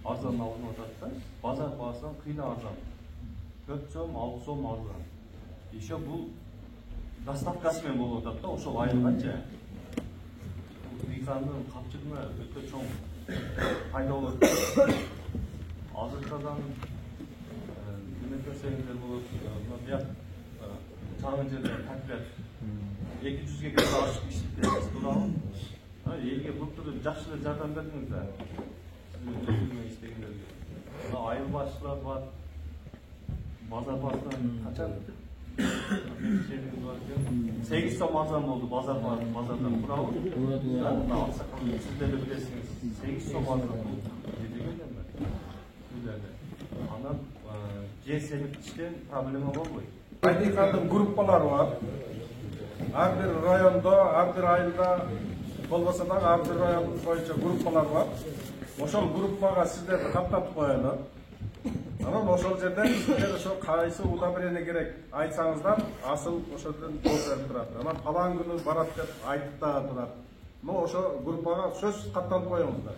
арзан алынып атат да. Базар баасынан кыйла арзан. 4 сом, 6 сом арзан. Еще бул доставкасы менен болуп атат да, ошол айылганча. Кыргызстандын капчыгына өтө чоң пайда болот. Азыркыдан демесеңиздер болот. Бияк чаңын жерде такпет 200 гектар ашып иштетебиз туурабы? Элге былтыр жакшы эле жардам бердиңиздер. Сиздердин иштегендерге. Айыл башчылар бар. Bazar basından kaçar mıydı? 8 som arzan oldu bazardan. Bravo. Sizler de bilirsiniz. 8 som arzan oldu. Anam C-selip işte problemi olmuyor. Aydıklardan gruppalar var. Her bir rayonda, her bir ayılda olmasa da her bir rayon boyunca gruppalar var. Oşol gruppaga sizler de kaptatıp koyarlar. Анан ошол жерден сиздер ошо кайсы удобрение керек айтсаңыздар, асыл ошодон жол берип турат. Анан палан күнү барат деп айтып да турат. Но ошо группага сөз катталып коюңуздар.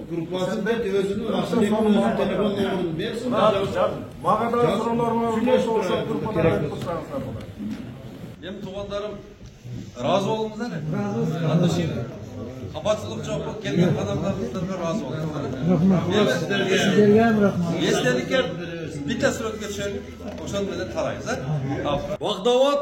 Группасын деп өзүнүн телефон номерин берсин. Мага да суроолор болсо ошол группада айтып турсаңыздар болот. Эми туугандарым, ыраазы болуңуздар. Ыраазы болсун. Капатчылык жок, келген адамдарыңыздарга ыраазы болуңуздар. Rahmat. Sizlerge ham rahmat. Esnelikler bitta suratga tushirib, o'shan bilan taraysiz. Bag'dod